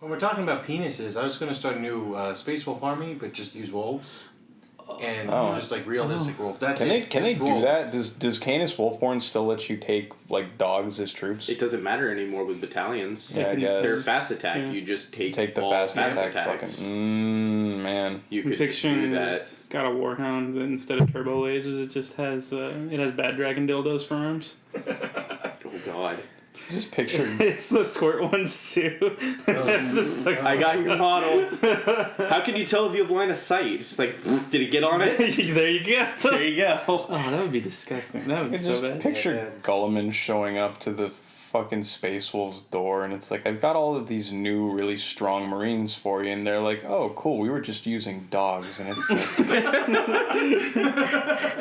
When we're talking about penises, I was going to start a new Space Wolf army, but just use wolves. And just like realistic wolves. That's Can they do that? Does Canis Wolfborn still let you take like dogs as troops? It doesn't matter anymore with battalions. Yeah, I guess. They're fast attack. Yeah. You just take the fast attack. Fucking, man. You could do that. It's got a warhound that instead of turbo lasers, it just has bad dragon dildos for arms. Oh God. Just picture. It's the squirt ones too. I got your models. How can you tell if you have line of sight? It's just like, did it get on it? There you go. There you go. Oh, that would be disgusting. That would be so bad. Picture Gulliman showing up to the fucking Space Wolves door, and it's like, I've got all of these new, really strong Marines for you, and they're like, oh, cool, we were just using dogs, and it's like...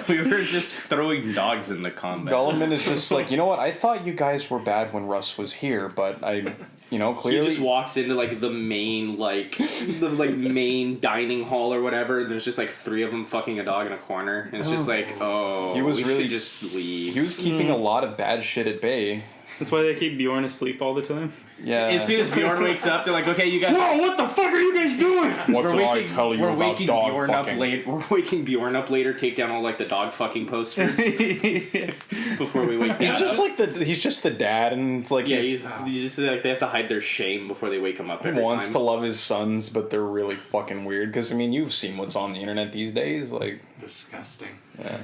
We were just throwing dogs into combat. Gulliman is just like, you know what, I thought you guys were bad when Russ was here, but clearly... He just walks into, like, the main, main dining hall or whatever, there's just, like, 3 of them fucking a dog in a corner, and it's just like, we should just leave. He was keeping a lot of bad shit at bay. That's why they keep Bjorn asleep all the time. Yeah. As soon as Bjorn wakes up, they're like, okay, you guys... Whoa, what the fuck are you guys doing? What did I tell you about dog fucking? We're waking Bjorn up later, take down all, like, the dog fucking posters before we wake He's just like he's just the dad, and it's like... Yeah, he's just like, they have to hide their shame before they wake him up every time. He wants to love his sons, but they're really fucking weird, because, I mean, you've seen what's on the internet these days, like... Disgusting. Yeah.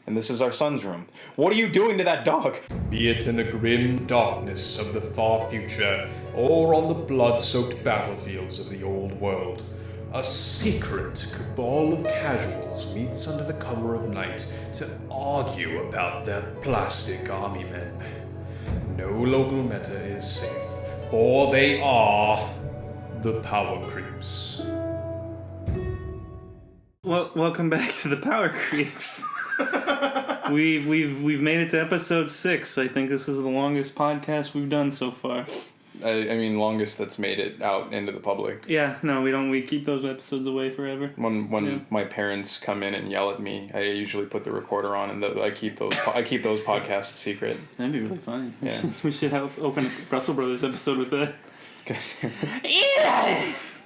And this is our son's room. What are you doing to that dog? Be it in the grim darkness of the far future, or on the blood-soaked battlefields of the old world, a sacred cabal of casuals meets under the cover of night to argue about their plastic army men. No local meta is safe, for they are the power creeps. Well, welcome back to the Power Creeps. We've made it to episode 6. I think this is the longest podcast we've done so far. I mean, longest that's made it out into the public. Yeah, no, we don't. We keep those episodes away forever. When my parents come in and yell at me, I usually put the recorder on, and I keep those podcasts secret. That'd be really funny. Yeah. We should have open a Russell Brothers episode with that.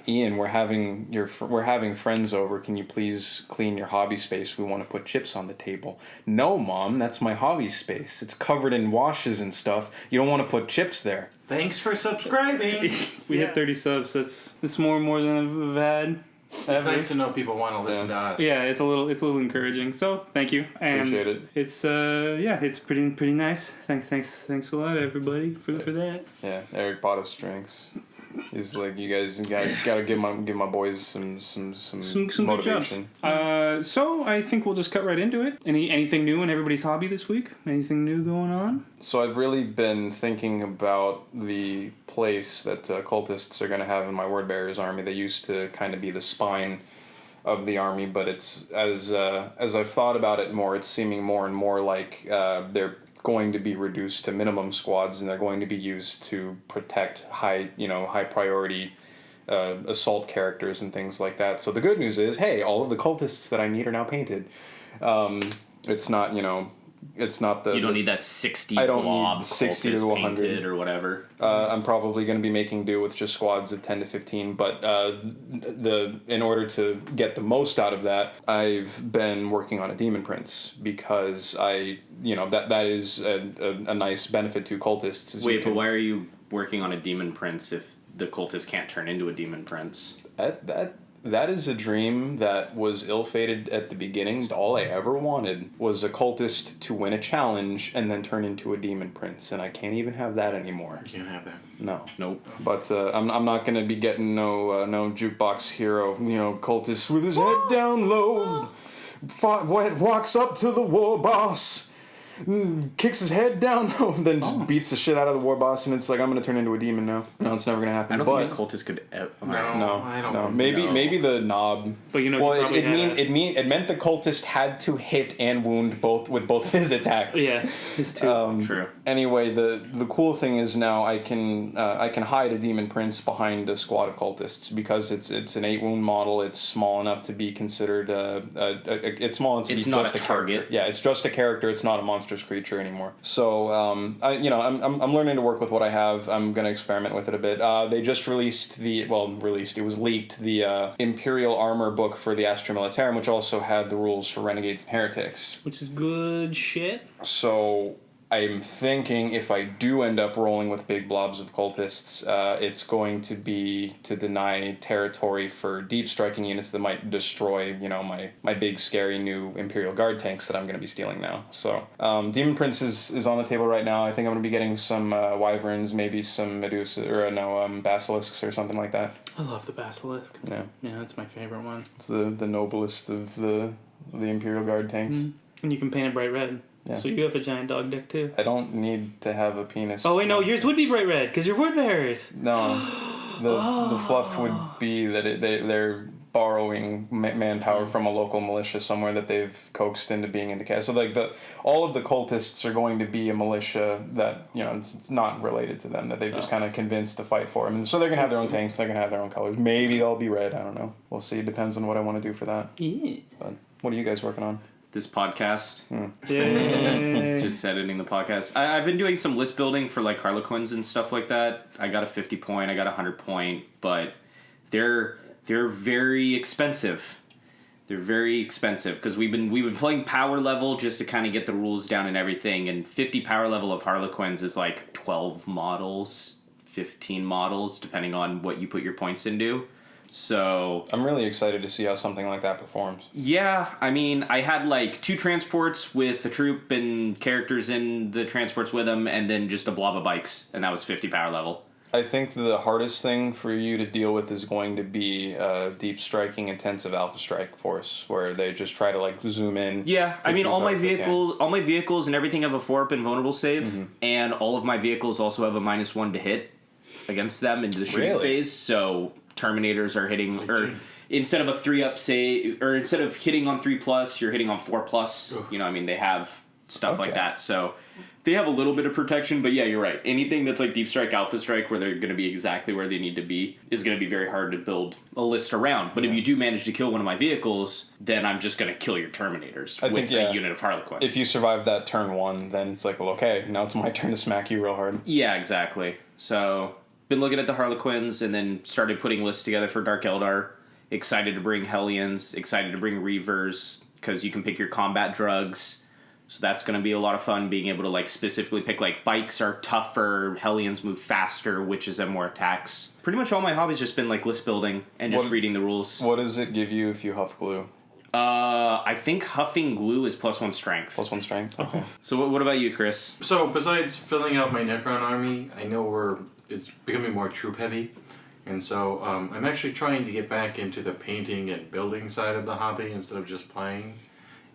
Ian, we're having friends over. Can you please clean your hobby space? We want to put chips on the table. No, Mom, that's my hobby space. It's covered in washes and stuff. You don't want to put chips there. Thanks for subscribing. We hit 30 subs. It's more than I've had. It's nice to know people want to listen to us. Yeah, it's a little encouraging. So thank you. And appreciate it. It's it's pretty nice. Thanks a lot, everybody, for that. Yeah, Erik bought us drinks. He's like, you guys gotta give my boys some motivation. Good jobs. So I think we'll just cut right into it. Anything new in everybody's hobby this week? Anything new going on? So I've really been thinking about the place that cultists are gonna have in my word bearers army. They used to kind of be the spine of the army, but it's as I've thought about it more, it's seeming more and more like they're going to be reduced to minimum squads, and they're going to be used to protect high priority assault characters and things like that. So the good news is, hey, all of the cultists that I need are now painted. It's not the... You don't need that 60 blob 60 to 100 painted or whatever. I'm probably going to be making do with just squads of 10 to 15, but in order to get the most out of that, I've been working on a demon prince, because that is a nice benefit to cultists. Wait, but why are you working on a demon prince if the cultist can't turn into a demon prince? That is a dream that was ill-fated at the beginning. All I ever wanted was a cultist to win a challenge and then turn into a demon prince, and I can't even have that anymore. You can't have that. No. Nope. But I'm not gonna be getting no jukebox hero, cultist with his head down low, walks up to the war boss, kicks his head down, then just beats the shit out of the war boss, and it's like, I'm gonna turn into a demon now. No, it's never gonna happen. I don't think cultists could. No. Maybe the knob. But it meant the cultist had to hit and wound both of his attacks. Yeah, it's too true. Anyway, the cool thing is now I can hide a demon prince behind a squad of cultists, because it's an 8 wound model. It's small enough to be considered it's small enough to be not just a target. character. Yeah, it's just a character. It's not a monster monstrous creature anymore. So I'm learning to work with what I have. I'm going to experiment with it a bit. They just released it was leaked, the Imperial Armor book for the Astra Militarum, which also had the rules for Renegades and Heretics. Which is good shit. So I'm thinking if I do end up rolling with big blobs of cultists, it's going to be to deny territory for deep striking units that might destroy, my big scary new Imperial Guard tanks that I'm going to be stealing now. So Demon Prince is on the table right now. I think I'm going to be getting some Wyverns, maybe some Medusa, Basilisks or something like that. I love the Basilisk. Yeah, that's my favorite one. It's the noblest of the Imperial Guard tanks. Mm-hmm. And you can paint it bright red. Yeah. So you have a giant dog dick too. I don't need to have a penis. Oh wait, no, yours would be bright red because you're word bearers. No, the fluff would be that they're borrowing manpower from a local militia somewhere that they've coaxed into being into chaos. So like all of the cultists are going to be a militia that it's not related to them, that they've just kind of convinced to fight for them. And so they're gonna have their own tanks. They're gonna have their own colors. Maybe they'll be red. I don't know. We'll see. It depends on what I want to do for that. Yeah. But what are you guys working on? This podcast. Yay. Just editing the podcast. I've been doing some list building for like Harlequins and stuff like that. I got a 50 point, I got a 100 point, but they're very expensive. They're very expensive because we've been playing power level just to kind of get the rules down and everything, and 50 power level of Harlequins is like 12 models, 15 models depending on what you put your points into. So I'm really excited to see how something like that performs. Yeah, I mean, I had like 2 transports with a troop and characters in the transports with them, and then just a blob of bikes, and that was 50 power level. I think the hardest thing for you to deal with is going to be deep striking intensive alpha strike force, where they just try to like zoom in. Yeah, I mean, all my vehicles and everything have a 4-up invulnerable save, and all of my vehicles also have a -1 to hit against them into the shooting phase. So Terminators are hitting, instead of a 3-up save, or instead of hitting on 3+, you're hitting on 4+. Ugh. They have stuff like that. So they have a little bit of protection, but yeah, you're right. Anything that's like Deep Strike, Alpha Strike, where they're going to be exactly where they need to be, is going to be very hard to build a list around. But if you do manage to kill one of my vehicles, then I'm just going to kill your Terminators with a unit of Harlequins. If you survive that turn 1, then it's like, well, okay, now it's my turn to smack you real hard. Yeah, exactly. So been looking at the Harlequins, and then started putting lists together for Dark Eldar. Excited to bring Hellions, excited to bring Reavers, because you can pick your combat drugs. So that's going to be a lot of fun, being able to like specifically pick like bikes are tougher, Hellions move faster, witches have more attacks. Pretty much all my hobbies just been like list building and just reading the rules. What does it give you if you huff glue? I think huffing glue is +1 strength. +1 strength? Okay. So what about you, Chris? So besides filling out my Necron army, I know it's becoming more troop heavy. And so I'm actually trying to get back into the painting and building side of the hobby instead of just playing.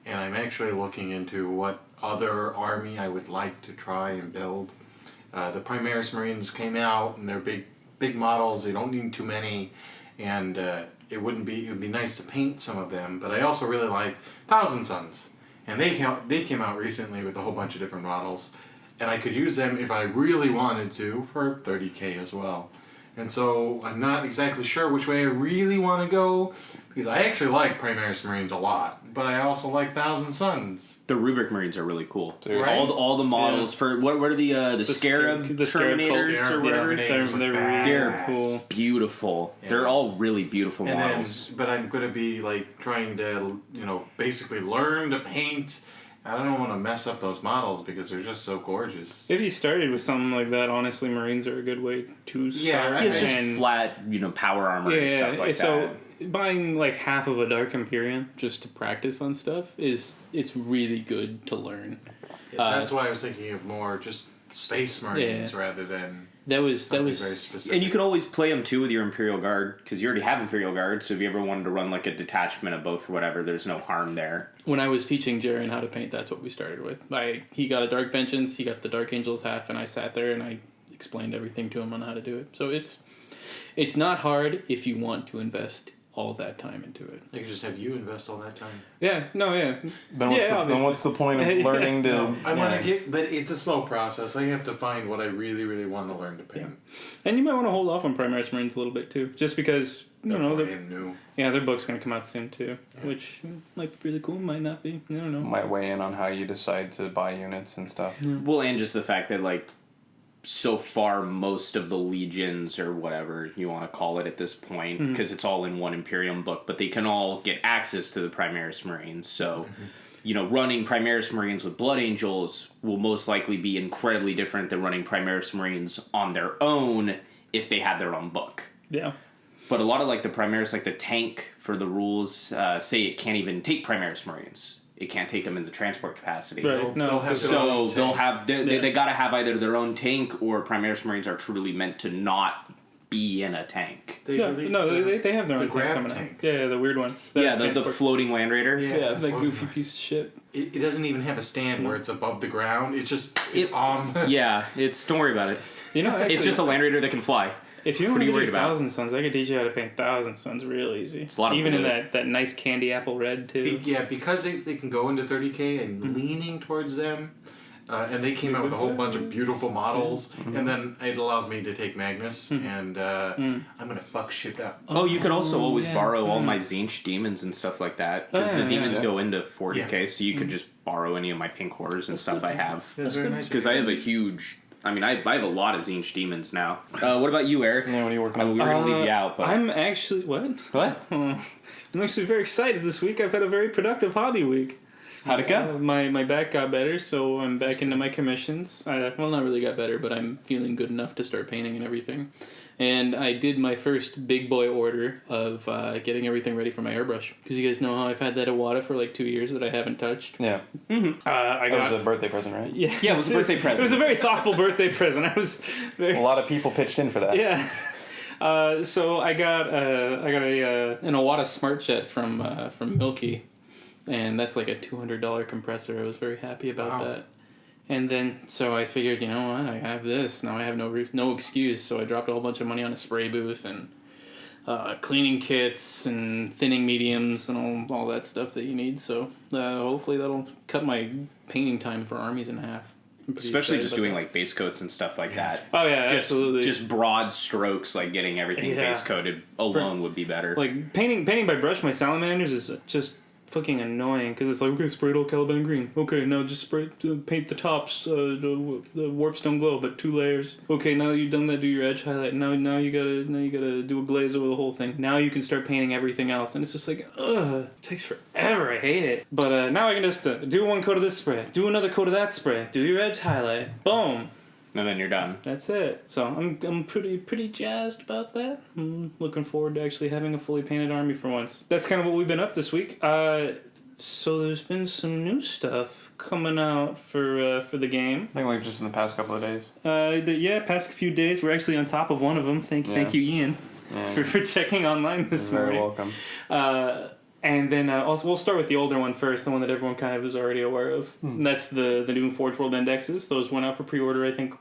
And I'm actually looking into what other army I would like to try and build. The Primaris Marines came out, and they're big models. They don't need too many, and it would be nice to paint some of them. But I also really like Thousand Suns, and they came out recently with a whole bunch of different models, and I could use them if I really wanted to for 30k as well. And so I'm not exactly sure which way I really want to go, because I actually like Primaris Marines a lot, but I also like Thousand Suns. The Rubric Marines are really cool. Right? All the models for what are the Scarab Terminators or whatever? They're cool, beautiful. Yeah. They're all really beautiful models. But I'm going to be like trying to basically learn to paint. I don't want to mess up those models because they're just so gorgeous. If you started with something like that, honestly, Marines are a good way to start. Yeah, it's just flat, power armor and stuff like that. So buying like half of a Dark Imperium just to practice on stuff it's really good to learn. Yeah, that's why I was thinking of more just Space Marines rather than. That was very specific. And you could always play them too with your Imperial Guard, because you already have Imperial Guard, so if you ever wanted to run like a detachment of both or whatever, there's no harm there. When I was teaching Jaren how to paint, that's what we started with. He got a Dark Vengeance, he got the Dark Angels half, and I sat there and I explained everything to him on how to do it. So it's not hard if you want to invest all that time into it. I could just have you invest all that time. Yeah, no, yeah. Then what's the point of learning to... No, I want to get... But it's a slow process. I have to find what I really, really want to learn to paint. Yeah. And you might want to hold off on Primaris Marines a little bit, too. Just because, They're brand new. Yeah, their book's going to come out soon, too. Yeah. Which might be really cool, might not be. I don't know. Might weigh in on how you decide to buy units and stuff. Yeah. Well, and just the fact that, like, so far most of the legions or whatever you want to call it at this point, because it's all in one Imperium book, but they can all get access to the Primaris Marines. So, running Primaris Marines with Blood Angels will most likely be incredibly different than running Primaris Marines on their own if they had their own book. Yeah. But a lot of, like, the Primaris, like the tank for the rules, say it can't even take Primaris Marines. It can't take them in the transport capacity. Right. They gotta have either their own tank or Primaris Marines are truly meant to not be in a tank. They have their own tank coming out. Yeah, the weird one. The floating Land Raider. Yeah, that goofy piece of shit. It doesn't even have a stand where it's above the ground. It's on. Yeah, don't worry about it. Actually, it's just a Land Raider that can fly. If you want to do 1,000 Suns, I could teach you how to paint 1,000 Suns real easy. It's a lot of Even blue. in that nice candy apple red, too. Yeah, because they can go into 30K and leaning towards them. And they came out with a whole bunch of beautiful models. And then it allows me to take Magnus. And I'm going to fuck shit up. Oh, you could also always borrow all my Tzeentch demons and stuff like that. Because the demons go into 40K, so you could just borrow any of my pink horrors and stuff I have. That's very nice. Because I have a huge... I mean, I have a lot of Tzeentch demons now. What about you, Eric? Yeah, what are you working on? We were going to leave you out, but... I'm actually... What? What? I'm actually very excited this week. I've had a very productive hobby week. How'd it go? My back got better, so I'm back into my commissions. Not really got better, but I'm feeling good enough to start painting and everything. And I did my first big boy order of getting everything ready for my airbrush. Because you guys know how I've had that Iwata for like 2 years that I haven't touched. Yeah. That was a birthday present, right? Yeah, it was a birthday present. It was a very thoughtful birthday present. A lot of people pitched in for that. Yeah. So I got an Iwata Smart Jet from Milky. And that's like a $200 compressor. I was very happy about that. And then, so I figured, you know what, I have this. Now I have no excuse. So I dropped a whole bunch of money on a spray booth and cleaning kits and thinning mediums and all that stuff that you need. So hopefully that'll cut my painting time for armies in half. Especially just doing like base coats and stuff like that. Oh yeah, absolutely. Just broad strokes, like getting everything base coated alone would be better. Like painting by brush my salamanders is just fucking annoying because it's like, okay, spray it all Caliban green. Okay, now just paint the tops, the warpstone glow, but 2 layers. Okay, now that you've done that, do your edge highlight. Now you gotta do a glaze over the whole thing. Now you can start painting everything else, and it's just like, ugh, it takes forever. I hate it. But now I can just do 1 coat of this spray, do another coat of that spray, do your edge highlight, boom. And then you're done. That's it. So I'm pretty jazzed about that. I'm looking forward to actually having a fully painted army for once. That's kind of what we've been up this week. So there's been some new stuff coming out for the game. I think like just in the past couple of days. Past few days. We're actually on top of one of them. Thank you, Ian, for checking online this morning. Very welcome. And then also we'll start with the older one first, the one that everyone kind of is already aware of. That's the new Forge World Indexes. Those went out for pre-order, I think,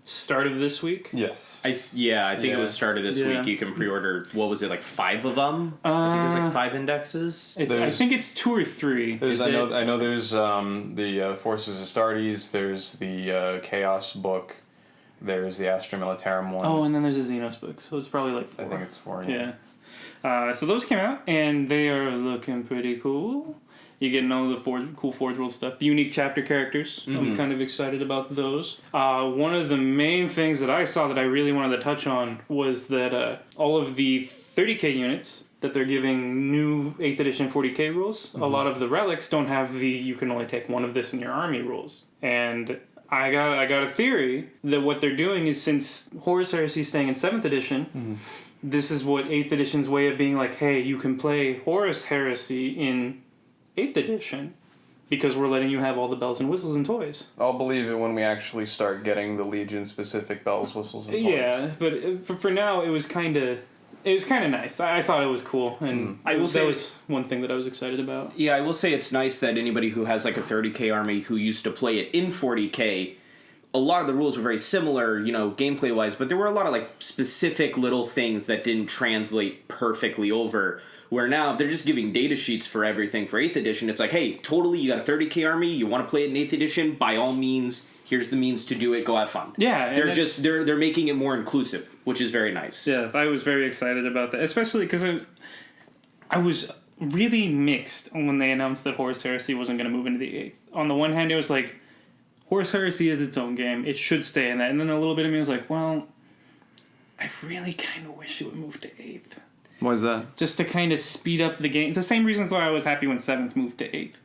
start of this week. Yes. I think it was start of this week. You can pre-order, what was it, like 5 of them? I think there's like 5 indexes. I think it's 2 or 3. I know there's the Forces Astartes, there's the Chaos book, there's the Astra Militarum one. Oh, and then there's a Xenos book, so it's probably like 4. I think it's 4, yeah. So those came out, and they are looking pretty cool. You're getting all the cool Forge World stuff. The unique chapter characters. I'm kind of excited about those. One of the main things that I saw that I really wanted to touch on was that all of the 30k units that they're giving new 8th edition 40k rules, a lot of the relics don't have the you can only take 1 of this in your army rules. And I got a theory that what they're doing is, since Horus Heresy is staying in 7th edition, this is what 8th edition's way of being like, hey, you can play Horus Heresy in 8th edition because we're letting you have all the bells and whistles and toys. I'll believe it when we actually start getting the Legion specific bells, whistles, and toys. Yeah, but for now it was kind of nice. I thought it was cool, and I will say that was one thing that I was excited about. Yeah, I will say it's nice that anybody who has like a 30k army who used to play it in 40k a lot of the rules were very similar, gameplay wise, but there were a lot of like specific little things that didn't translate perfectly over. Where now, if they're just giving data sheets for everything for 8th edition, it's like, hey, totally, you got a 30k army, you want to play it in 8th edition, by all means, here's the means to do it, go have fun. Yeah. They're making it more inclusive, which is very nice. Yeah, I was very excited about that, especially because I was really mixed when they announced that Horus Heresy wasn't going to move into the 8th. On the one hand, it was like, Horus Heresy is its own game, it should stay in that, and then a little bit of me was like, well, I really kind of wish it would move to 8th. Why is that? Just to kind of speed up the game. The same reasons why I was happy when 7th moved to 8th.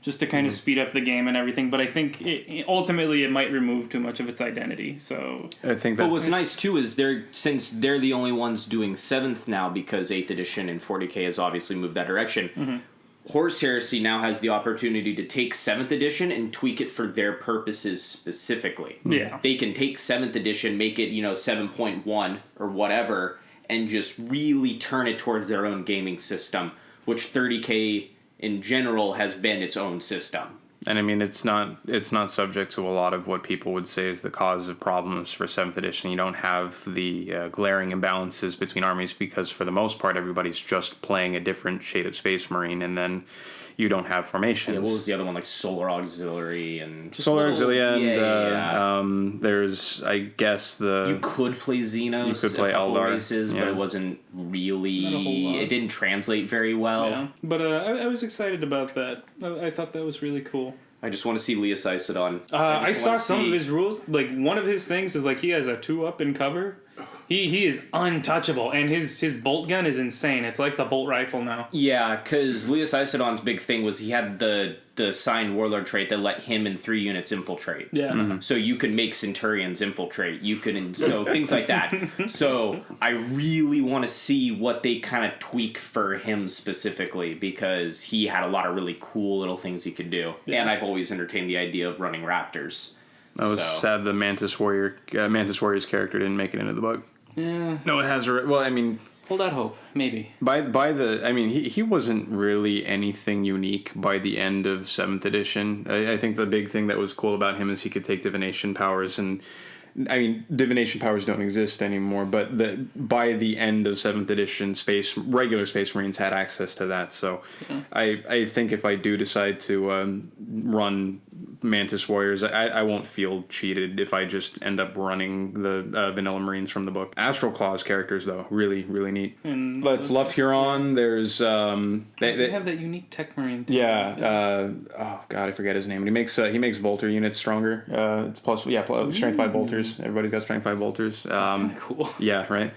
Just to kind of speed up the game and everything. But I think ultimately it might remove too much of its identity. So I think that's... But what's nice too is since they're the only ones doing 7th now because 8th edition and 40k has obviously moved that direction. Horus Heresy now has the opportunity to take 7th edition and tweak it for their purposes specifically. Yeah. They can take 7th edition, make it, 7.1 or whatever, and just really turn it towards their own gaming system, which 30k in general has been its own system. And I mean, it's not subject to a lot of what people would say is the cause of problems for 7th edition. You don't have the glaring imbalances between armies because for the most part, everybody's just playing a different shade of Space Marine, and then you don't have formations. Yeah, what was the other one? Like Solar Auxiliary and... Solar Auxiliary and there's, I guess, You could play Xenos, you could play Eldar, races, but it wasn't really... Not a whole lot. It didn't translate very well. Yeah. But I was excited about that. I thought that was really cool. I just want to see Leas Isidon. I saw some of his rules. Like, one of his things is, like, he has a 2-up in cover. He is untouchable, and his bolt gun is insane. It's like the bolt rifle now. Yeah, because Leas Isidon's big thing was he had the signed warlord trait that let him and 3 units infiltrate. Yeah. So you could make Centurions infiltrate. So things like that. So I really want to see what they kind of tweak for him specifically, because he had a lot of really cool little things he could do. Yeah. And I've always entertained the idea of running Raptors. I was sad the Mantis Warrior's character didn't make it into the book. Yeah. No, it has. Well, I mean, hold out hope. Maybe. He wasn't really anything unique by the end of 7th edition. I think the big thing that was cool about him is he could take divination powers, and I mean, divination powers don't exist anymore, but by the end of 7th edition, regular Space Marines had access to that. So I think if I do decide to run Mantis Warriors, I won't feel cheated if I just end up running the vanilla Marines from the book. Astral Claws characters, though, really, really neat. And it's Luft Huron. There's they have that unique tech Marine too. Yeah. Oh God, I forget his name. He makes bolter units stronger. It's strength 5 bolters. Everybody's got strength 5 bolters. That's cool. Yeah, right.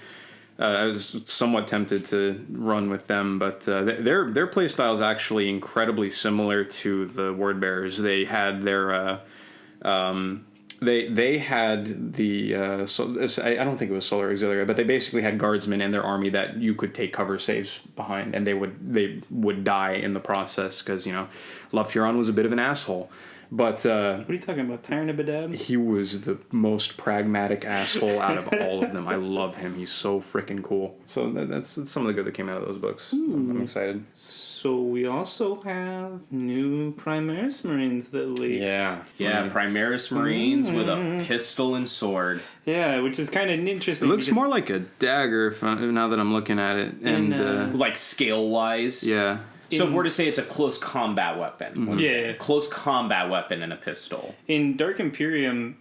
I was somewhat tempted to run with them, but their play style is actually incredibly similar to the Word Bearers. They had their they had the I don't think it was Solar Auxiliary, but they basically had guardsmen in their army that you could take cover saves behind, and they would die in the process because Luft Huron was a bit of an asshole. But what are you talking about, Tyrannibadab? He was the most pragmatic asshole out of all of them. I love him. He's so freaking cool. So that's some of the good that came out of those books. I'm excited. So we also have new Primaris Marines that leaked. Yeah, Primaris Marines with a pistol and sword. Yeah, which is kind of interesting. It looks more like a dagger now that I'm looking at it, and like scale wise. Yeah. So if we're to say it's a close combat weapon. Mm-hmm. Yeah. Close combat weapon and a pistol. In Dark Imperium,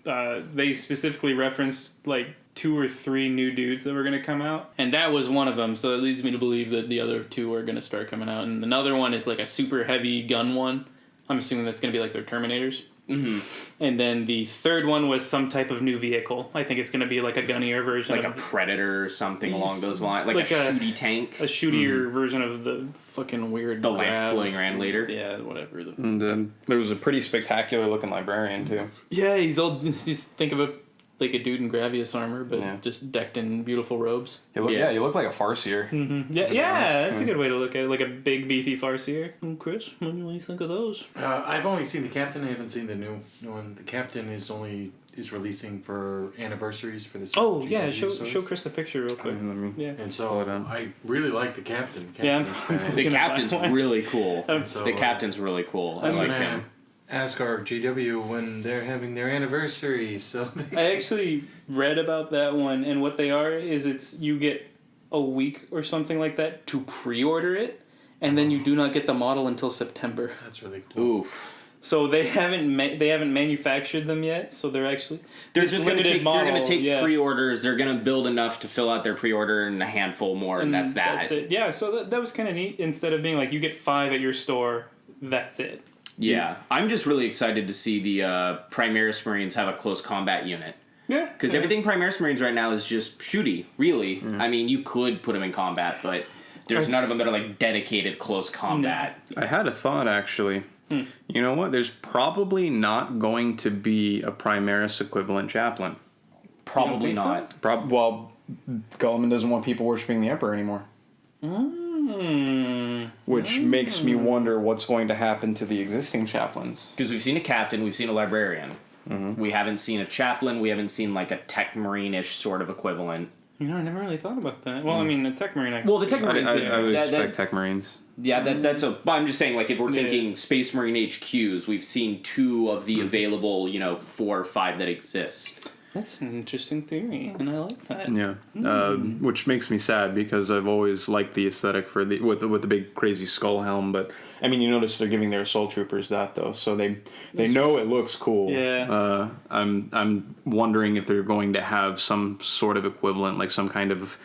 they specifically referenced like 2 or 3 new dudes that were going to come out. And that was one of them, so it leads me to believe that the other 2 are going to start coming out. And another one is like a super heavy gun one. I'm assuming that's going to be like their Terminators. Mm-hmm. And then the third one was some type of new vehicle. I think it's going to be like a gunnier version, like a Predator or something along those lines, like a shooty tank, a shootier version of the fucking weird floating ran later. Yeah, whatever. And there was a pretty spectacular looking librarian too. Yeah, he's old. Just think of it like a dude in Gravius armor, but just decked in beautiful robes. You look like a Farseer. Mm-hmm. Yeah, that's a good way to look at it, like a big beefy Farseer. Chris, what do you think of those? I've only seen the Captain. I haven't seen the new one. The Captain is releasing for anniversaries for this. Oh yeah, show Chris the picture real quick. And so I really like the Captain. The Captain's really cool. The Captain's really cool. I like him. ask our GW when they're having their anniversary. So I actually read about that one, and what they are is you get a week or something like that to pre-order it, and then you do not get the model until September. That's really cool. Oof. So they haven't manufactured them yet. So they're just going to take yeah. pre-orders. They're going to build enough to fill out their pre-order and a handful more, and that's that. That's it. Yeah. So that was kind of neat. Instead of being like you get 5 at your store, that's it. Yeah, I'm just really excited to see the Primaris Marines have a close combat unit. Yeah. Because everything Primaris Marines right now is just shooty, really. Mm-hmm. I mean, you could put them in combat, but there's none of them that are like dedicated close combat. I had a thought, actually. You know what? There's probably not going to be a Primaris equivalent chaplain. Probably not. So? Well, Guilliman doesn't want people worshipping the Emperor anymore. Which makes me wonder what's going to happen to the existing chaplains. Because we've seen a captain, we've seen a librarian. Mm-hmm. We haven't seen a chaplain, we haven't seen like a tech marine-ish sort of equivalent. You know, I never really thought about that. Well, I mean, the tech marine. The tech marine. I would expect tech marines. Yeah, I'm just saying, like, if we're thinking Space Marine HQs, we've seen 2 of the available, 4 or 5 that exist. That's an interesting theory, and I like that. Yeah, which makes me sad because I've always liked the aesthetic for with the big crazy skull helm. But I mean, you notice they're giving their assault troopers that though, so they know it looks cool. Yeah. I'm wondering if they're going to have some sort of equivalent, like some kind of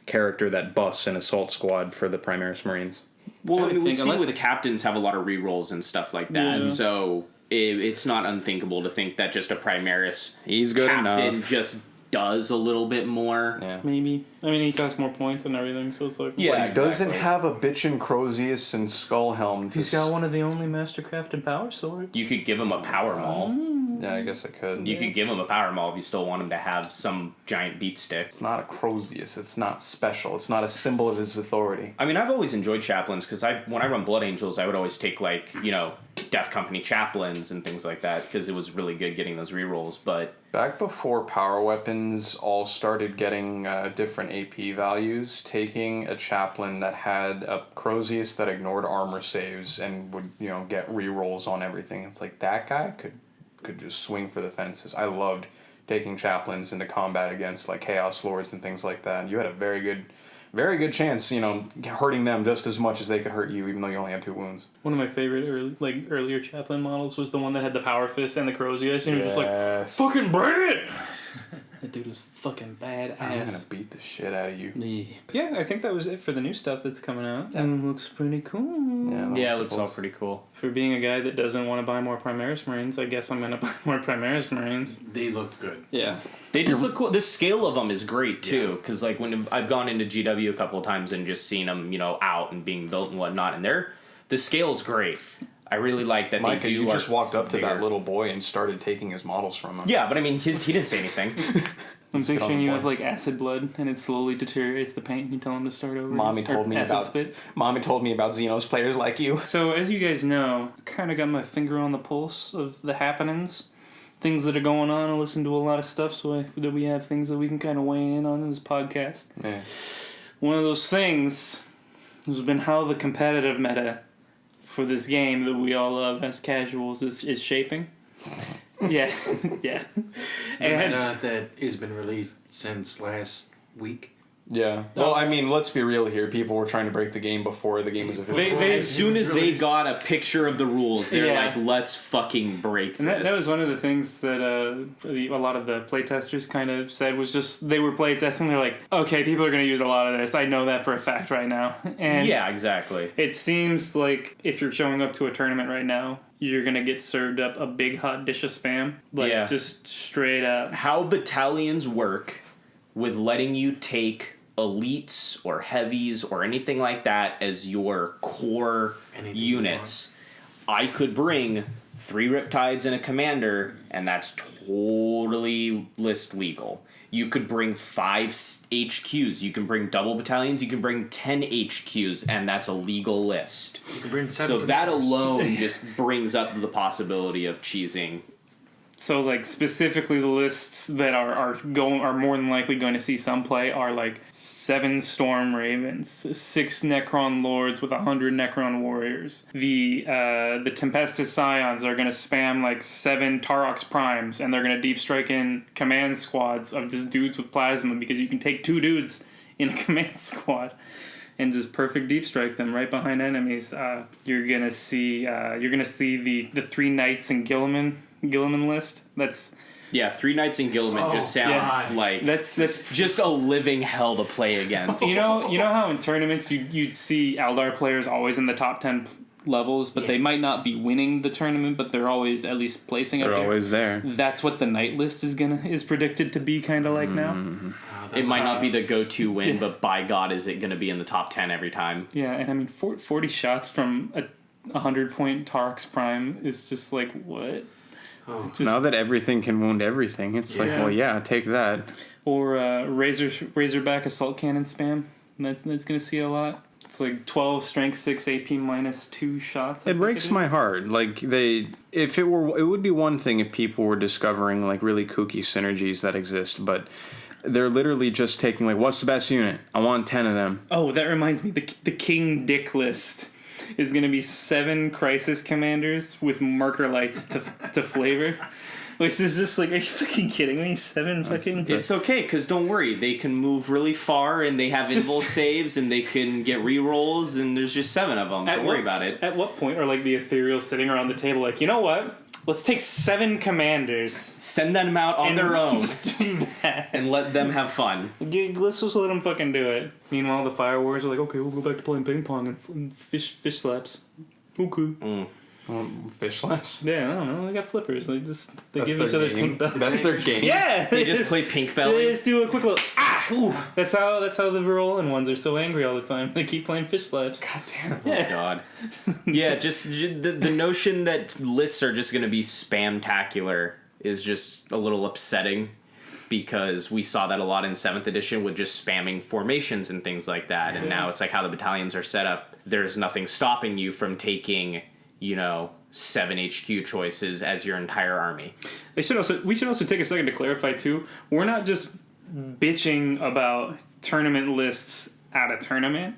character that buffs an assault squad for the Primaris Marines. Well, I mean, we've seen with the captains have a lot of rerolls and stuff like that, so it's not unthinkable to think that just a Primaris captain just does a little bit more. Yeah. Maybe. I mean, he costs more points and everything, so it's like... Yeah, but he doesn't have a bitchin' Crozius and Skull Helm. He's got one of the only mastercrafted power swords. You could give him a power maul. Yeah, I guess I could. You could give him a power maul if you still want him to have some giant beat stick. It's not a Crozius. It's not special. It's not a symbol of his authority. I mean, I've always enjoyed chaplains because when I run Blood Angels, I would always take Death Company chaplains and things like that because it was really good getting those rerolls. But back before power weapons all started getting different AP values, taking a chaplain that had a Crozius that ignored armor saves and would get rerolls on everything, it's like that guy could just swing for the fences. I loved taking chaplains into combat against like Chaos Lords and things like that. You had a very good chance, hurting them just as much as they could hurt you, even though you only had 2 wounds. One of my favorite earlier chaplain models was the one that had the Power Fist and the Crozius, and you're just like, fucking bring it! That dude was fucking badass. I'm gonna beat the shit out of you. Yeah, I think that was it for the new stuff that's coming out. And looks pretty cool. Yeah, it looks all pretty cool. For being a guy that doesn't want to buy more Primaris Marines, I guess I'm gonna buy more Primaris Marines. They look good. Yeah. They just look cool. The scale of them is great, too, because when I've gone into GW a couple of times and just seen them, out and being built and whatnot, and the scale's great. I really like that Micah, they do. You just walked up to that little boy and started taking his models from him. Yeah, but I mean, he didn't say anything. I'm picturing you have acid blood and it slowly deteriorates the paint and you tell him to start over. Mommy told me about Xenos players like you. So as you guys know, I kind of got my finger on the pulse of the happenings, things that are going on. I listen to a lot of stuff so that we have things that we can kind of weigh in on in this podcast. Yeah. One of those things has been how the competitive meta for this game that we all love as casuals is shaping. Yeah. And that has been released since last week. Yeah. Well, I mean, let's be real here. People were trying to break the game before the game was official. As soon as they got a picture of the rules, they're like, let's fucking break this. And that was one of the things that a lot of the playtesters kind of said was just, they were playtesting, they're like, okay, people are going to use a lot of this. I know that for a fact right now. And yeah, exactly. It seems like if you're showing up to a tournament right now, you're going to get served up a big hot dish of spam. Just straight up. How battalions work with letting you take elites or heavies or anything like that as your core units. I could bring 3 Riptides and a commander, and that's totally list legal. You could bring 5 HQs. You can bring double battalions. You can bring 10 HQs, and that's a legal list. You can bring 7 so that alone just brings up the possibility of cheesing So like specifically the lists that are more than likely going to see some play are like 7 Storm Ravens, 6 Necron Lords with 100 Necron Warriors. The Tempestus Scions are going to spam like 7 Tarox Primes, and they're going to deep strike in command squads of just dudes with plasma, because you can take 2 dudes in a command squad and just perfect deep strike them right behind enemies. You're gonna see the 3 Knights in Gilliman list. That's 3 Knights in Gilliman just sounds like that's just a living hell to play against. you know how in tournaments you'd see Eldar players always in the top 10 levels, but they might not be winning the tournament, but they're always at least placing up there. They're always there. That's what the Knight list is predicted to be kind of like now. It might not be the go-to win, but by God, is it going to be in the top 10 every time? Yeah, and I mean 40 shots from a 100-point Tarox Prime is just like, what? Now that everything can wound everything, it's like, well, yeah, take that. Or Razorback Assault Cannon spam. That's going to see a lot. It's like 12 strength 6 AP minus 2 shots. It breaks my heart. Like it would be one thing if people were discovering like really kooky synergies that exist, but they're literally just taking like, what's the best unit? I want 10 of them. Oh, that reminds me. The King Dick list is going to be 7 Crisis Commanders with marker lights to flavor. Which is just like, are you fucking kidding me? 7 fucking... It's okay, because don't worry. They can move really far, and they have invul saves, and they can get rerolls, and there's just 7 of them. Don't worry about it. At what point are like the Ethereals sitting around the table like, you know what? Let's take 7 commanders. Send them out on their own. Just do that. And let them have fun. Let's just let them fucking do it. Meanwhile, the Fire Warriors are like, okay, we'll go back to playing ping pong and fish slaps. Okay. Fish slaps? Yeah, I don't know. They got flippers. They give That's each other game. pink belly. That's their game. Yeah, They just play pink belly. They just do a quick little ooh. That's how the Verolin ones are so angry all the time. They keep playing fish slaps. God damn. Oh, God. Yeah, just the notion that lists are just going to be spamtacular is just a little upsetting, because we saw that a lot in 7th edition with just spamming formations and things like that. And now it's like how the battalions are set up. There's nothing stopping you from taking, 7 HQ choices as your entire army. We should also take a second to clarify too. We're not just bitching about tournament lists at a tournament.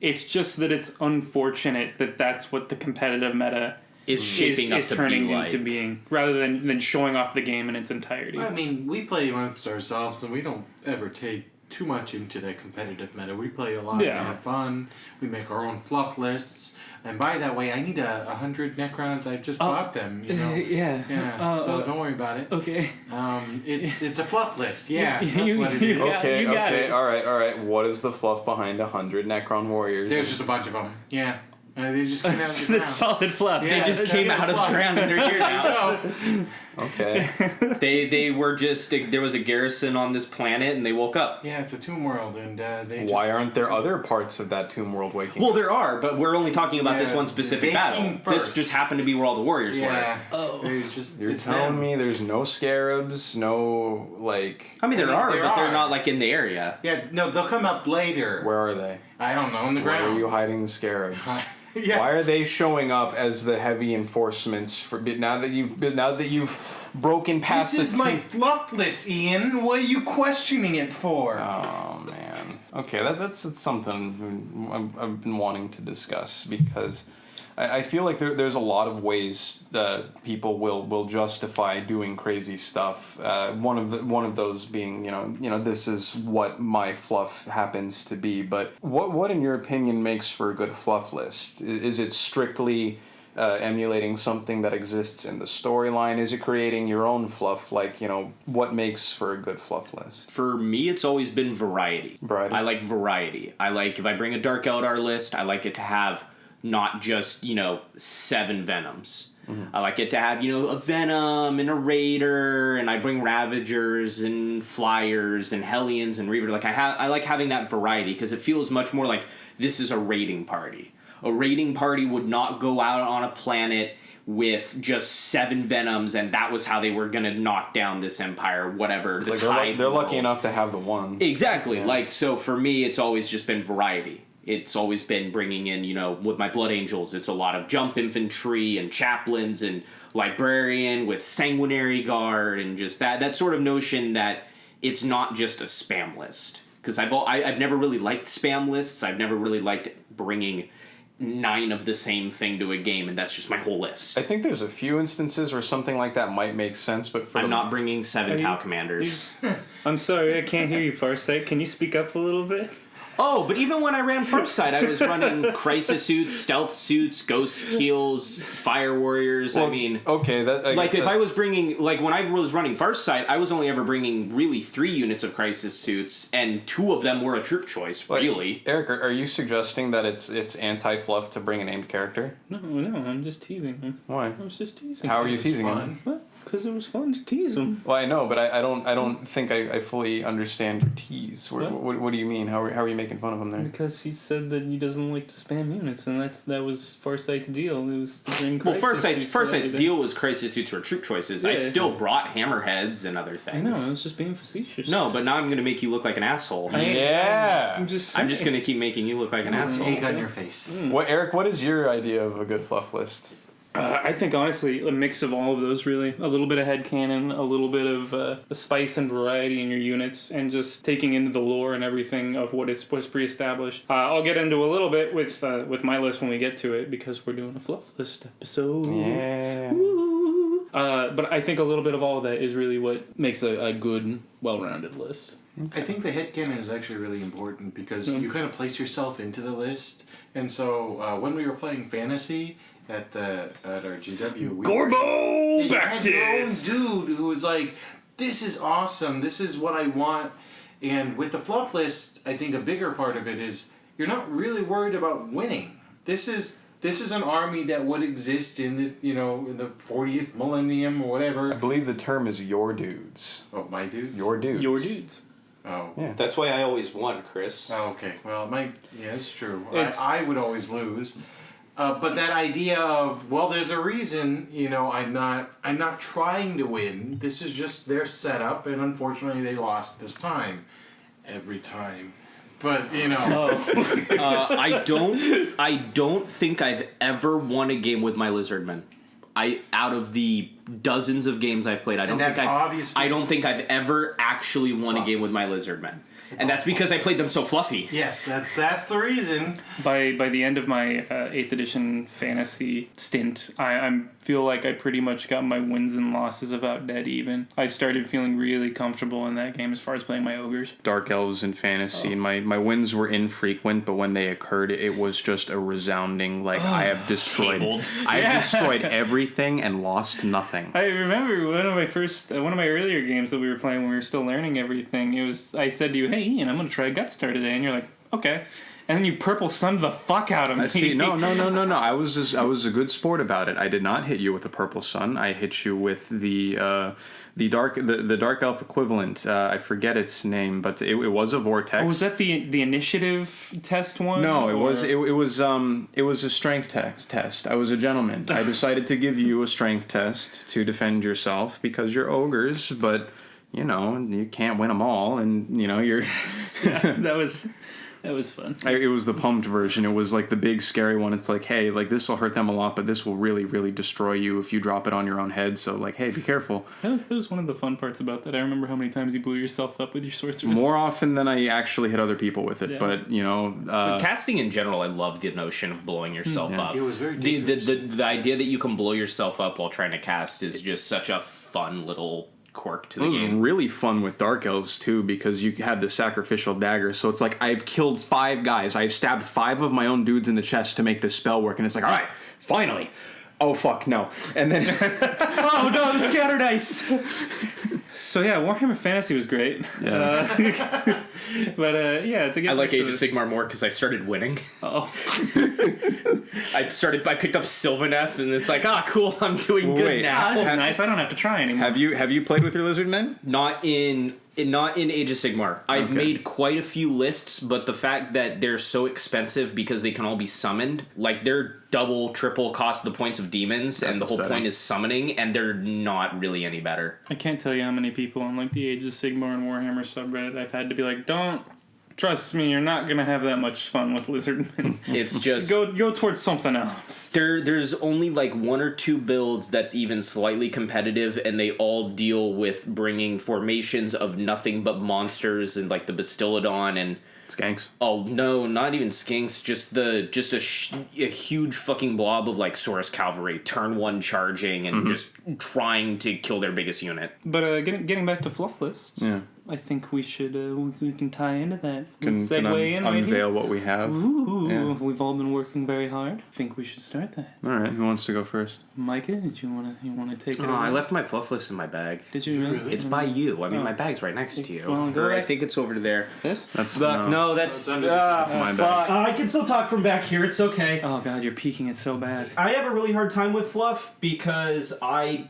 It's just that it's unfortunate that that's what the competitive meta is shaping up to turning be into being, rather than showing off the game in its entirety. I mean, we play amongst ourselves, and we don't ever take too much into that competitive meta. We play a lot to have fun. We make our own fluff lists. And by that way, I need 100 Necrons. I just bought them, Yeah. So don't worry about it. Okay. It's a fluff list. Yeah, that's what it is. Okay. All right. What is the fluff behind 100 Necron warriors? There's just a bunch of them. Yeah. They just came out of the ground. That's solid fluff. Yeah, They just came out of the ground and they're here now. Okay. They were just, there was a garrison on this planet and they woke up. Yeah, it's a tomb world, and they Why aren't there other parts of that tomb world waking Well, there are, but we're only talking about this one specific they battle. came This first. just happened to be where all the warriors were. You're telling me there's no scarabs, no, like... I mean, there are, there but they're are. not, like, in the area. Yeah, no, they'll come up later. Where are they? I don't know, in the Where ground. are you hiding the scarabs? Yes. Why are they showing up as the heavy enforcements for now that you've broken past This is my fluff list, Ian. What are you questioning it for? Oh man. Okay, that's something I've been wanting to discuss, because I feel like there's a lot of ways that people will justify doing crazy stuff. One of those being, this is what my fluff happens to be. But what in your opinion makes for a good fluff list? Is it strictly emulating something that exists in the storyline? Is it creating your own fluff? Like, what makes for a good fluff list? For me, it's always been variety. Variety. I like variety. I like, if I bring a Dark Eldar list, I like it to have not just, 7 Venoms. Mm-hmm. I like it to have, a Venom and a Raider, and I bring Ravagers and Flyers and Hellions and Reaver. Like, I like having that variety, because it feels much more like this is a raiding party. A raiding party would not go out on a planet with just 7 Venoms, and that was how they were going to knock down this empire, whatever. It's this like hive they're world. lucky enough to have the one. Exactly. Yeah. Like, so for me, it's always just been variety. It's always been bringing in, with my Blood Angels, it's a lot of jump infantry and chaplains and librarian with sanguinary guard and just that sort of notion that it's not just a spam list. Because I've never really liked spam lists. I've never really liked bringing 9 of the same thing to a game, and that's just my whole list. I think there's a few instances where something like that might make sense, but I'm not bringing 7 Tau Commanders. I'm sorry, I can't hear you, Farsight. Can you speak up a little bit? Oh, but even when I ran Farsight, I was running Crisis Suits, Stealth Suits, Ghost Keels, Fire Warriors. Well, I mean... Okay, if I was bringing... when I was running Farsight, I was only ever bringing really 3 units of Crisis Suits, and 2 of them were a troop choice, really. Eric, are you suggesting that it's anti-fluff to bring a named character? No, I'm just teasing him. Why? I was just teasing How are you teasing him? What? Because it was fun to tease him. Well, I know, but I don't think I fully understand your tease. What do you mean? How are you making fun of him there? Because he said that he doesn't like to spam units, and that was Farsight's deal. It was to bring Farsight's deal was Crisis Suits or troop choices. Yeah, I still brought Hammerheads and other things. I know, I was just being facetious. No, but now I'm going to make you look like an asshole. I'm just going to keep making you look like an asshole. Egg on your face. Eric, what is your idea of a good fluff list? I think, honestly, a mix of all of those, really. A little bit of headcanon, a little bit of a spice and variety in your units, and just taking into the lore and everything of what is pre-established. I'll get into a little bit with my list when we get to it, because we're doing a fluff list episode. Yeah. Woo. But I think a little bit of all of that is really what makes a good, well-rounded list. I think the headcanon is actually really important because you kind of place yourself into the list. And so when we were playing fantasy at our GW, Gorbo had your own dude who was like, "This is awesome. This is what I want." And with the fluff list, I think a bigger part of it is you're not really worried about winning. This is an army that would exist in the 40th millennium or whatever. I believe the term is your dudes. Oh, my dudes. Your dudes. Your dudes. Oh. Yeah. That's why I always won, Chris. Oh, okay. Well, it's true. I would always lose. But that idea of, well, there's a reason, I'm not trying to win. This is just their setup, and unfortunately they lost this time. Every time. But, I don't think I've ever won a game with my Lizardmen. Out of the dozens of games I've played, I don't think I've ever actually won a game with my Lizardmen. And that's because I played them so fluffy. Yes, that's the reason. By the end of my 8th edition fantasy stint, I feel like I pretty much got my wins and losses about dead even. I started feeling really comfortable in that game as far as playing my ogres. Dark elves in fantasy, and my wins were infrequent, but when they occurred, it was just a resounding, I have destroyed destroyed everything and lost nothing. I remember one of my earlier games that we were playing when we were still learning everything. I said to you, "Hey Ian, I'm going to try a Gutstar today," and you're like, "Okay." And then you purple sunned the fuck out of me. See, no. I was a good sport about it. I did not hit you with the purple sun. I hit you with the dark elf equivalent. I forget its name, but it was a vortex. Oh, was that the initiative test one? No, it was a strength test. I was a gentleman. I decided to give you a strength test to defend yourself because you're ogres, but you can't win them all, and you're. That was fun. It was the pumped version. It was like the big scary one. It's like, hey, this will hurt them a lot, but this will really, really destroy you if you drop it on your own head. So hey, be careful. That was one of the fun parts about that. I remember how many times you blew yourself up with your sorceress. More often than I actually hit other people with it. Yeah. But but casting in general, I love the notion of blowing yourself up. It was very dangerous. The idea that you can blow yourself up while trying to cast is just such a fun little quirk to the game. It was really fun with Dark Elves too, because you had the sacrificial dagger, so it's like I've killed 5 guys. I've stabbed 5 of my own dudes in the chest to make this spell work, and it's like, alright, finally. Oh fuck, no. And then oh no, the scatter dice. So yeah, Warhammer Fantasy was great. Yeah. But to get I like Age of Sigmar more because I started winning. Oh. I picked up Sylvaneth, and it's like, cool, I'm doing good now. That's nice. I don't have to try anymore. Have you played with your Lizardmen? Not in Age of Sigmar. I've made quite a few lists, but the fact that they're so expensive because they can all be summoned, they're double, triple cost the points of demons, that's and the whole point is summoning, and they're not really any better. I can't tell you how many people on the Age of Sigmar and Warhammer subreddit I've had to be like, don't Trust me, you're not gonna have that much fun with lizardmen. It's just go towards something else. there's only like 1 or 2 builds that's even slightly competitive, and they all deal with bringing formations of nothing but monsters and like the Bastillodon and Skanks. oh no, not even skinks, just a huge fucking blob of like Saurus cavalry, turn 1 charging and just trying to kill their biggest unit. But getting back to fluff lists, Yeah. I think we should we can tie into that. Can Segue in right unveil here. what we have? Ooh, Yeah. we've all been working very hard. I think we should start that. All right, who wants to go first? Micah, did you wanna take it? Oh, over? I left my fluff list in my bag. Did you really? It's by you. I mean, my bag's right next to you. Well, go Or I ahead. think it's over there. This? That's No, that's That's my bag. I can still talk from back here. It's okay. Oh god, you're peeking it so bad. I have a really hard time with fluff because I've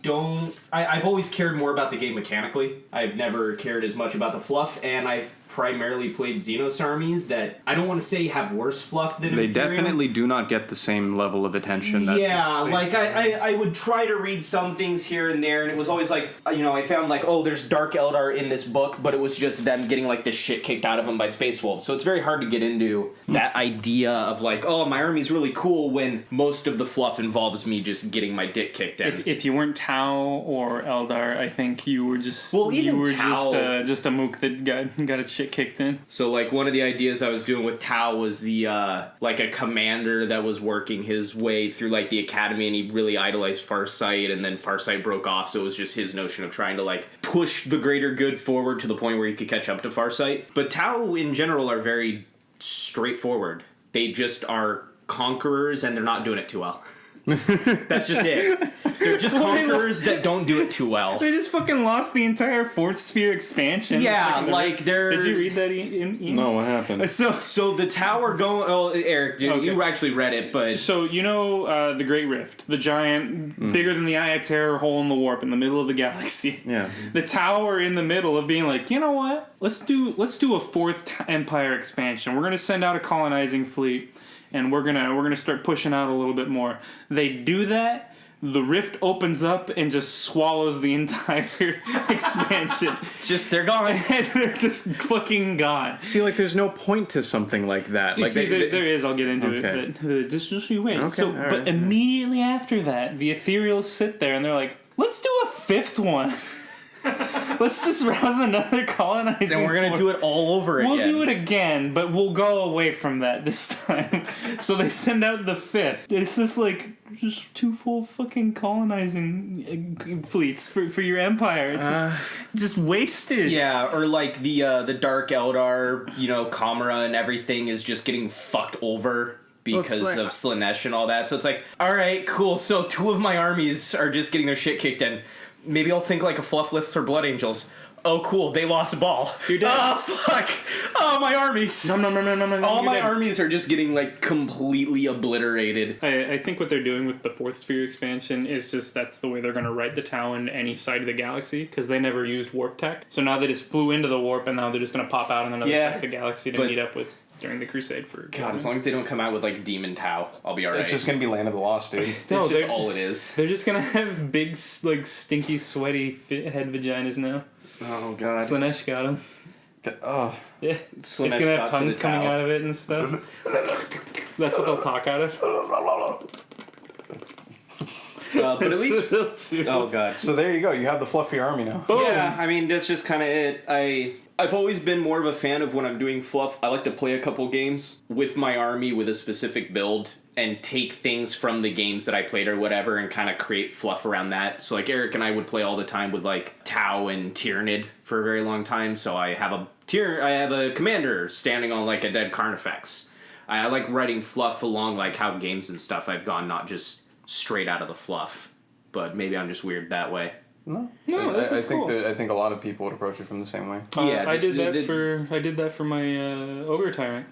always cared more about the game mechanically. I've never cared as much about the fluff, and I've primarily played Xenos armies that I don't want to say have worse fluff than They Imperium. definitely do not get the same level of attention. That Yeah, Space like I would try to read some things here and there, and it was always like, I found like, oh, there's Dark Eldar in this book, but it was just them getting like the shit kicked out of them by Space Wolves. So it's very hard to get into that idea of like, oh, my army's really cool when most of the fluff involves me just getting my dick kicked in. If you weren't Tau or Eldar, I think you were just Tau- just a mook that got its shit kicked in. So, like, one of the ideas I was doing with Tau was the, like, a commander that was working his way through, like, the academy, and he really idolized Farsight, and then Farsight broke off, so it was just his notion of trying to, like, push the greater good forward to the point where he could catch up to Farsight. But Tau, in general, are very straightforward. They just are conquerors, and they're not doing it too well. That's just it. They're just conquerors that don't do it too well. They just fucking lost the entire 4th sphere expansion. Yeah, like they're... Did you read that in No, what happened? So the tower going... Oh, Eric, you actually read it, but... So, the Great Rift, the giant, bigger than the Eye of Terror hole in the warp in the middle of the galaxy. Yeah. The tower in the middle of being like, you know what? Let's do a 4th Empire expansion. We're gonna send out a colonizing fleet, and we're gonna start pushing out a little bit more. They do that. The rift opens up and just swallows the entire expansion. It's just, they're gone. And they're just fucking gone. See, like, there's no point to something like that. You Like, see, there is. I'll get into Okay. it, but just you wait. Okay, all But right. immediately after that, the Ethereals sit there and they're like, "Let's do a 5th one. Let's just rouse another colonizing. And we're gonna force. do it all over again. We'll do it again, but we'll go away from that this time." So they send out the 5th. It's just like 2 full fucking colonizing fleets for your empire. It's just wasted. Yeah, or like the Dark Eldar, Kamara and everything is just getting fucked over because like- of Slanesh and all that. So it's like, alright, cool, so 2 of my armies are just getting their shit kicked in. Maybe I'll think like a fluff list for Blood Angels. Oh, cool, they lost a ball. You're dead. Oh, fuck. Oh, my armies. No. All you're my dead. armies are just getting, like, completely obliterated. I think what they're doing with the 4th sphere expansion is just that's the way they're going to write the Tau in any side of the galaxy, because they never used warp tech. So now they just flew into the warp, and now they're just going to pop out on another side of the galaxy to meet up with during the Crusade for... God, as long as they don't come out with, like, Demon Tau, I'll be alright. It's just gonna be Land of the Lost, dude. That's just all it is. They're just going to have big, like, stinky, sweaty head vaginas now. Oh, God. Slanesh got them. Oh. Yeah. Slanesh It's going to got have to tongues the coming Tau. out of it and stuff. That's what they'll talk out of. But at least... They'll do. Oh, God. So there you go. You have the fluffy army now. Yeah, I mean, that's just kind of it. I've always been more of a fan of when I'm doing fluff. I like to play a couple games with my army with a specific build and take things from the games that I played or whatever and kind of create fluff around that. So like Erik and I would play all the time with like Tau and Tyrannid for a very long time. So I have a commander standing on like a dead Carnifex. I like writing fluff along like how games and stuff I've gone, not just straight out of the fluff. But maybe I'm just weird that way. No, that's I think cool. I think a lot of people would approach it from the same way. Yeah, I just did that for my ogre tyrant.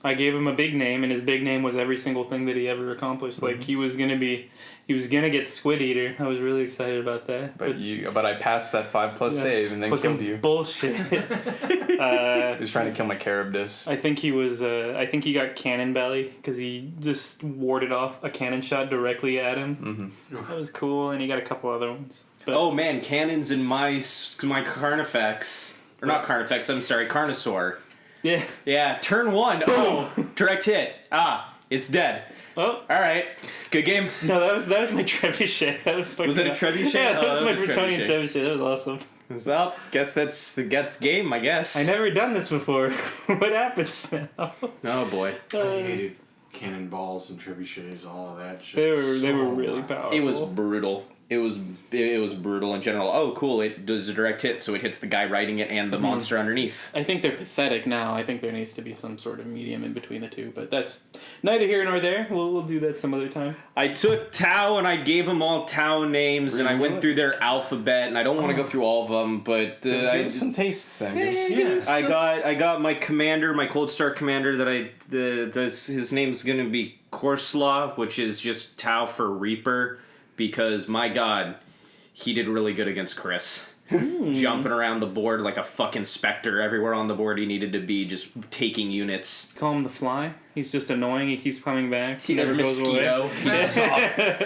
I gave him a big name, and his big name was every single thing that he ever accomplished. Like he was gonna get Squid Eater. I was really excited about that. But I passed that 5+ save and then fucking killed you. bullshit. He was trying to kill my Charybdis. I think he got cannon belly because he just warded off a cannon shot directly at him. Mm-hmm. That was cool, and he got a couple other ones. But Oh man, cannons in my Carnifex. Or not Carnifex, I'm sorry, Carnosaur. Yeah. Yeah, turn 1. Oh, direct hit. Ah, it's dead. Oh, all right. Good game. No, that was my trebuchet. That was Was that a trebuchet? Yeah, that was my a Bretonian trebuchet. That was awesome. Well, guess that's the game, I guess. I never done this before. What happens now? Oh boy. I hated cannonballs and trebuchets, all of that shit. They were really powerful. It was brutal. It was brutal in general. Oh, cool! It does a direct hit, so it hits the guy riding it and the monster underneath. I think they're pathetic now. I think there needs to be some sort of medium in between the two, but that's neither here nor there. We'll do that some other time. I took Tau and I gave them all Tau names, and I went through their alphabet, and I don't want to go through all of them, but I some tastes then. I got my commander, my Cold Star commander his name's gonna be Korslaw, which is just Tau for Reaper. Because, my god, he did really good against Chris. Jumping around the board like a fucking specter everywhere on the board he needed to be, just taking units. Call him the Fly. He's just annoying. He keeps coming back. He never goes away.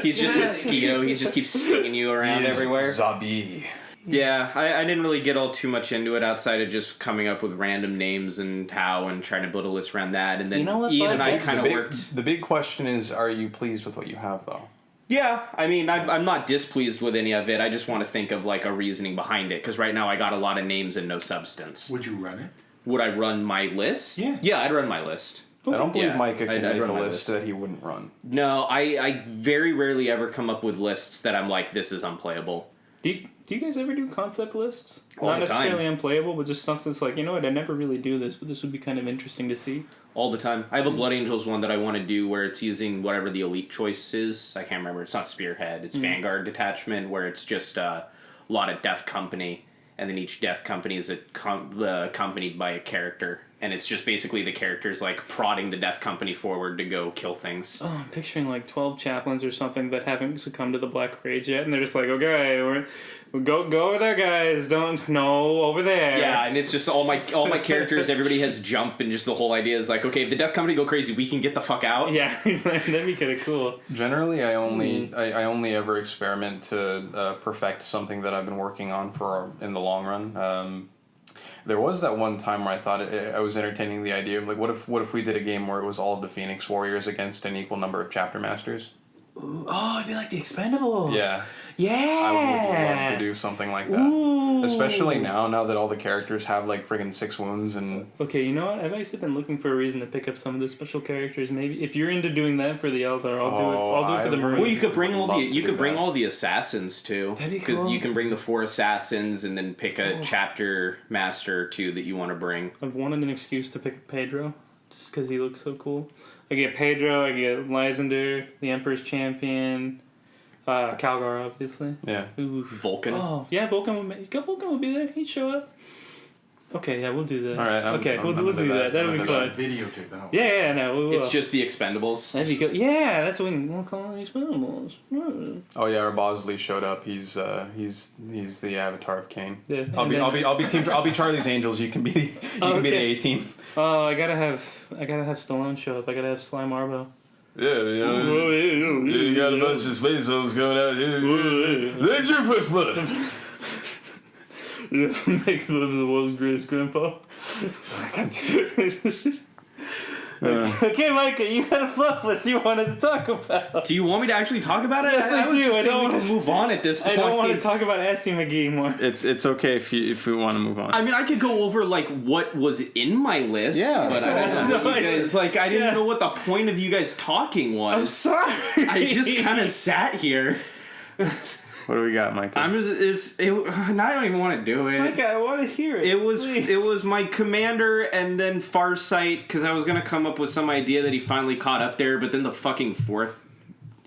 He's just Mosquito. He just keeps stinging you around everywhere. Zabi. Yeah, I didn't really get all too much into it outside of just coming up with random names and how and trying to build a list around that. And then Ian and I kind of worked. The big question is, are you pleased with what you have, though? Yeah, I mean, I'm not displeased with any of it. I just want to think of, like, a reasoning behind it. Because right now I got a lot of names and no substance. Would you run it? Would I run my list? Yeah. Yeah, I'd run my list. I don't believe Micah can I'd make a run my list that he wouldn't run. No, I very rarely ever come up with lists that I'm like, this is unplayable. Do you guys ever do concept lists? All Not the time. necessarily unplayable, but just stuff that's like, you know what, I never really do this, but this would be kind of interesting to see. All the time. I have a Blood Angels one that I want to do where it's using whatever the elite choice is. I can't remember. It's not Spearhead. It's Vanguard Detachment, where it's just a lot of Death Company, and then each Death Company is accompanied by a character. And it's just basically the characters like prodding the Death Company forward to go kill things. Oh, I'm picturing like 12 chaplains or something that haven't succumbed to the Black Rage yet, and they're just like, okay, we'll go over there, guys. No, over there. Yeah, and it's just all my characters. Everybody has jump, and just the whole idea is like, okay, if the Death Company go crazy, we can get the fuck out. Yeah, that'd be kind of cool. Generally, I only ever experiment to perfect something that I've been working on for in the long run. There was that one time where I thought I was entertaining the idea of like, what if we did a game where it was all of the Phoenix Warriors against an equal number of Chapter Masters? Ooh, oh, it'd be like the Expendables. Yeah. Yeah. I would love to do something like that. Ooh. Especially now that all the characters have like friggin' 6 wounds and... Okay, you know what? I've actually been looking for a reason to pick up some of the special characters. Maybe if you're into doing that for the Eldar, I'll do it for the Marines. Well, you could bring all the assassins too. That'd be Because cool. you can bring the 4 assassins and then pick a chapter master or 2 that you want to bring. I've wanted an excuse to pick Pedro, just because he looks so cool. I get Pedro, I get Lysander, the Emperor's Champion, Calgar, obviously. Yeah. Ooh. Vulcan. Oh, yeah, Vulcan would be there. He'd show up. Okay, yeah, we'll do that. All right, we'll do that. That'll be fun. Videotape that one. Yeah, no, we will. It's just the Expendables. That'd be good. Yeah, that's what we'll call it, Expendables. Oh yeah, our Bosley showed up. He's the avatar of Kane. Yeah. I'll be Charlie's Angels. You can be the A team. Oh, I gotta have Stallone show up. I gotta have Sly Marbo. Yeah, you got a bunch of space holes going out here. There's your first blood. Make the world's greatest grandpa. Okay, Micah, you got a fluff list you wanted to talk about. Do you want me to actually talk about it? Yes, I do. I don't want to move on at this point. I don't want to talk about Essie McGee more. It's okay if we want to move on. I mean, I could go over like what was in my list. Yeah. But I don't know. You guys, like, I didn't know what the point of you guys talking was. I'm sorry. I just kind of sat here. What do we got, Micah? Now I don't even want to do it. Micah, I want to hear it. It was my commander and then Farsight, because I was gonna come up with some idea that he finally caught up there, but then the fucking 4th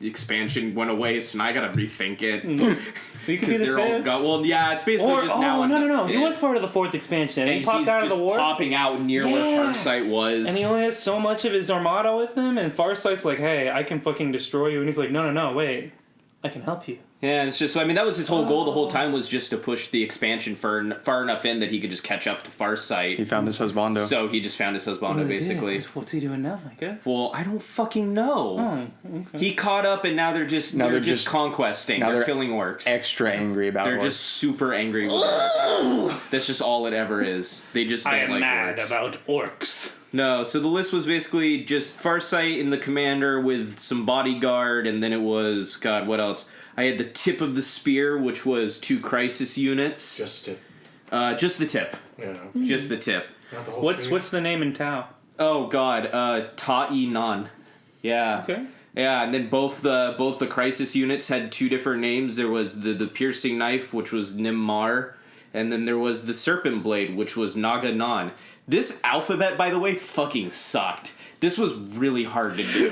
expansion went away, so now I gotta rethink it. You could be the 5th. Well, yeah, it's basically just now. No. He was part of the 4th expansion. And he popped out of the war. Popping out near where Farsight was. And he only has so much of his armada with him, and Farsight's like, hey, I can fucking destroy you. And he's like, no, wait. I can help you. Yeah, it's just, I mean, that was his whole goal the whole time, was just to push the expansion far enough in that he could just catch up to Farsight. He found his husbando. So he just found his husbando, basically. What's he doing now, Micah? Well, I don't fucking know. Oh, okay. He caught up, and now they're just conquesting. They're killing orcs. Extra angry about They're orcs. just super angry with orcs. That's just all it ever is. They just don't like orcs. I am mad about orcs. No, so the list was basically just Farsight and the commander with some bodyguard, and then it was, God, what else? I had the tip of the spear, which was 2 crisis units. Just tip. Just the tip. Yeah. Just the tip. Not the whole What's the name in Tau? Oh God, Ta'i-Nan. Yeah. Okay. Yeah, and then both the crisis units had 2 different names. There was the piercing knife, which was Nimmar, and then there was the serpent blade, which was Naga-Nan. This alphabet, by the way, fucking sucked. This was really hard to do.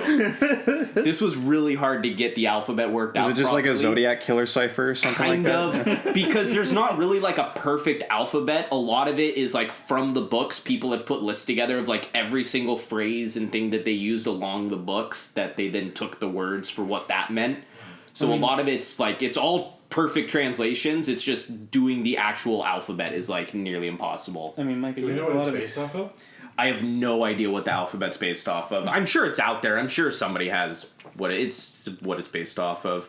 This was really hard to get the alphabet worked out. Was it just properly. like a Zodiac killer cipher or something Kind of, because there's not really like a perfect alphabet. A lot of it is like from the books. People have put lists together of like every single phrase and thing that they used along the books that they then took the words for what that meant. So a lot of it's like, it's all perfect translations. It's just doing the actual alphabet is like nearly impossible. I mean, Micah, Do we know a what lot it's of based off of? I have no idea what the alphabet's based off of. I'm sure it's out there. I'm sure somebody has what it's based off of.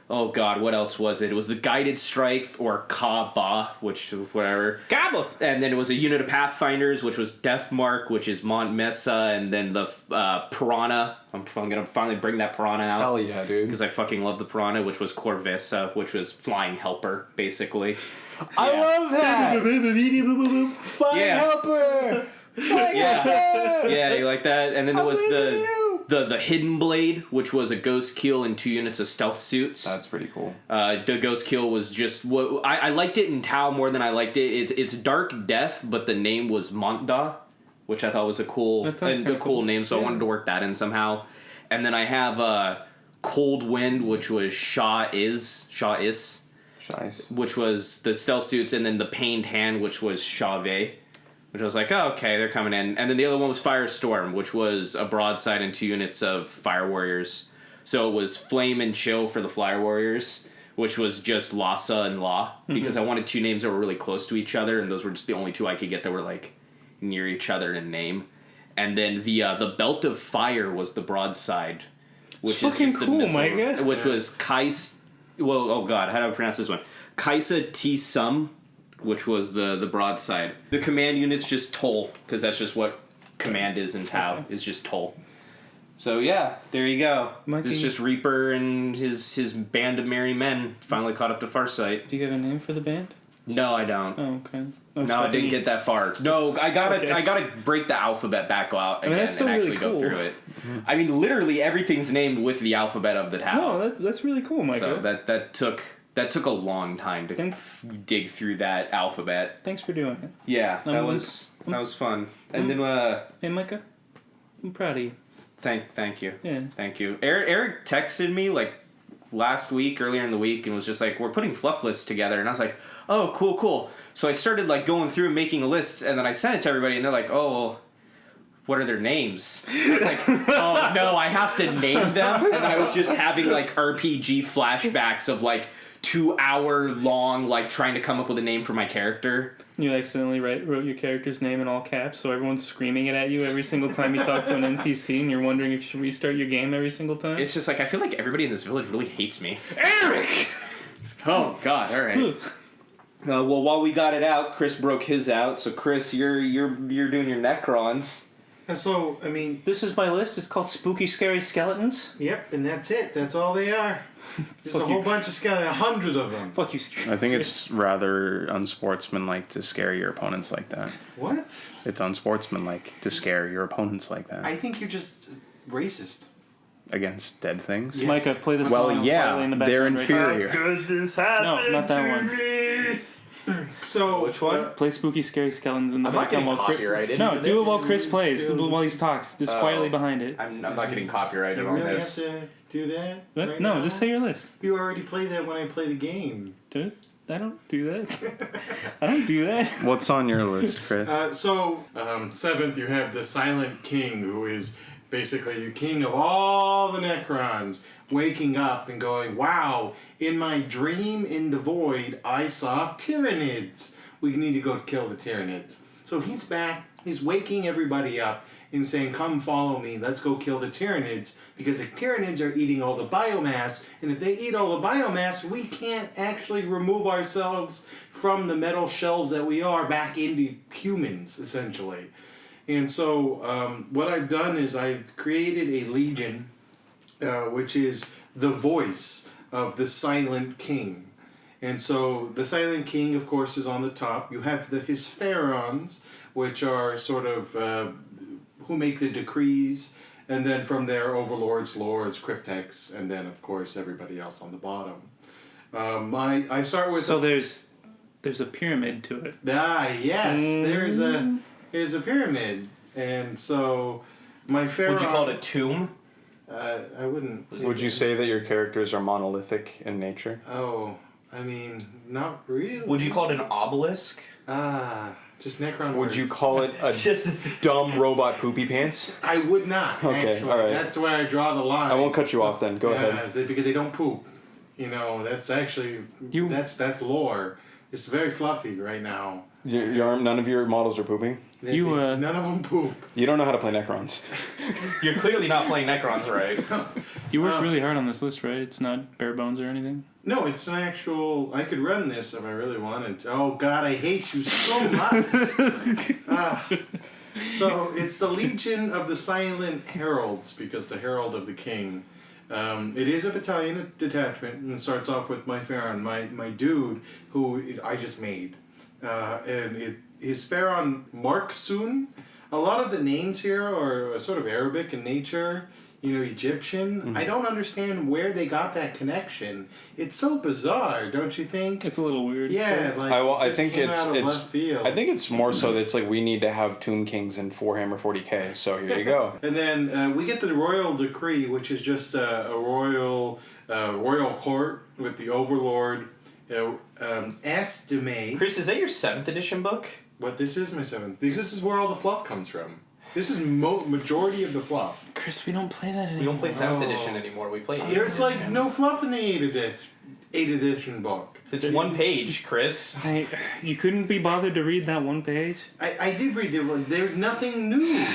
Oh God, what else was it? It was the Guided Strike, or Kaaba, which whatever. Kaaba! And then it was a unit of Pathfinders, which was Deathmark, which is Mont Mesa, and then the Piranha. I'm gonna finally bring that Piranha out. Hell yeah, dude. Because I fucking love the Piranha, which was Corvessa, which was Flying Helper, basically. I love that! Flying helper! Yeah, you like that? And then there was the Hidden Blade, which was a Ghost Kill and 2 units of stealth suits. That's pretty cool. The Ghost Kill was just what I liked it in Tau more than I liked it. It's Dark Death, but the name was Montda, which I thought was a cool name, so I wanted to work that in somehow. And then I have Cold Wind, which was Shah-Is, which was the stealth suits, and then the Pained Hand, which was Shave. Which I was like, oh, okay, they're coming in. And then the other one was Firestorm, which was a broadside and 2 units of Fire Warriors. So it was Flame and Chill for the Fire Warriors, which was just Lhasa and La, because I wanted 2 names that were really close to each other, and those were just the only 2 I could get that were, like, near each other in name. And then the Belt of Fire was the broadside, which is just the cool, missile, Micah. which was Kais... Well, oh God, how do I pronounce this one? Kaisa T Sum, which was the broadside. The command unit's just Toll, because that's just what command is in Tau, is just Toll. So yeah, there you go. It's just Reaper and his band of merry men finally caught up to Farsight. Do you have a name for the band? No, I don't. Oh, okay. No, I didn't get that far. No, I gotta break the alphabet back out again and actually go through it. I mean, literally everything's named with the alphabet of the Tau. No, that's really cool, Micah. So that took a long time to dig through that alphabet. Thanks for doing it. Yeah, that was fun. And then hey, Micah, I'm proud of you. Thank you. Yeah. Thank you. Eric texted me like last week, earlier in the week, and was just like, we're putting fluff lists together, and I was like, oh, cool. So I started like going through and making a list, and then I sent it to everybody, and they're like, oh, well, what are their names? I was like, oh no, I have to name them, and I was just having like RPG flashbacks of like 2-hour long like trying to come up with a name for my character. You accidentally wrote your character's name in all caps, so everyone's screaming it at you every single time you talk to an NPC, and you're wondering if you should restart your game every single time. It's just like, I feel like everybody in this village really hates me. Erik! Oh God! All right. Well, while we got it out, Chris broke his out. So Chris, you're doing your Necrons. And so, I mean... This is my list. It's called Spooky Scary Skeletons. Yep, and that's it. That's all they are. Just a whole bunch of skeletons. 100 of them. Fuck you, I think it's rather unsportsmanlike to scare your opponents like that. What? It's unsportsmanlike to scare your opponents like that. I think you're just racist. Against dead things? Yes. Micah, play this Well, song yeah, in the they're background inferior. No, not that one. So Which one? Play Spooky Scary Skeletons in the I'm not background getting while Chris... copyrighted. No, do it while Chris plays, while he talks. Just quietly behind it. I'm not getting copyrighted You on really this. have to do that? What? Right No, now? just say your list. You already play that when I play the game. Dude, I don't do that. I don't do that. What's on your list, Chris? So, 7th, you have the Silent King, who is basically the king of all the Necrons, waking up and going, wow, in my dream in the void, I saw Tyranids. We need to go kill the Tyranids. So he's back, he's waking everybody up and saying, come follow me, let's go kill the Tyranids, because the Tyranids are eating all the biomass, and if they eat all the biomass, we can't actually remove ourselves from the metal shells that we are back into humans, essentially. And so what I've done is I've created a legion, which is the voice of the Silent King. And so the Silent King, of course, is on the top. You have his pharaons, which are sort of who make the decrees, and then from there, overlords, lords, cryptex, and then, of course, everybody else on the bottom. I start with... So there's a pyramid to it. Ah, yes, there's a pyramid, and so my pharaoh... Would you call it a tomb? I wouldn't... Would you say that your characters are monolithic in nature? Oh, I mean, not really. Would you call it an obelisk? Just Necron Would words. you call it a dumb robot poopy pants? I would not, Okay, actually. all right. That's where I draw the line. I won't cut you off then. Go ahead. Because they don't poop. You know, that's actually... That's lore. It's very fluffy right now. None of your models are pooping? None of them poop. You don't know how to play Necrons. You're clearly not playing Necrons right. You worked really hard on this list, right? It's not bare bones or anything? No, it's an actual... I could run this if I really wanted to. Oh, God, I hate you so much. So, it's the Legion of the Silent Heralds, because the Herald of the King. It is a battalion detachment, and it starts off with my Pharaon, my dude, who I just made. His Pharaon Marksun. A lot of the names here are sort of Arabic in nature, Egyptian. Mm-hmm. I don't understand where they got that connection. It's so bizarre, don't you think? It's a little weird. Yeah, I think it's left field. I think it's more so that it's like we need to have Tomb Kings in 4-hammer 40k. So here you go. And then we get the Royal Decree, which is just a royal court with the Overlord. Estimate. Chris, is that your 7th edition book? What, this is my 7th. Because this is where all the fluff comes from. This is majority of the fluff. Chris, we don't play that anymore. We don't play 7th edition anymore. We play 8th There's edition. no fluff in the 8th edition book. It's one page, Chris. You couldn't be bothered to read that one page? I did read there's nothing new.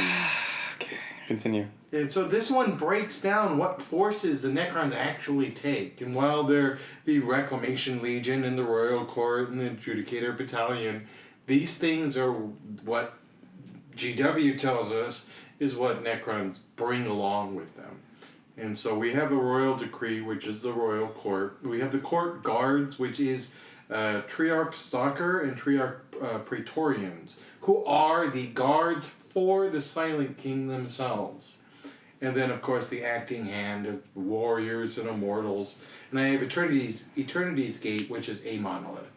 Okay. Continue. And so this one breaks down what forces the Necrons actually take. And while they're the Reclamation Legion and the Royal Court and the Adjudicator Battalion, these things are what GW tells us is what Necrons bring along with them. And so we have the Royal Decree, which is the Royal Court. We have the Court Guards, which is Triarch Stalker and Triarch Praetorians, who are the guards for the Silent King themselves. And then, of course, the acting hand of warriors and immortals. And I have Eternity's Gate, which is a monolith.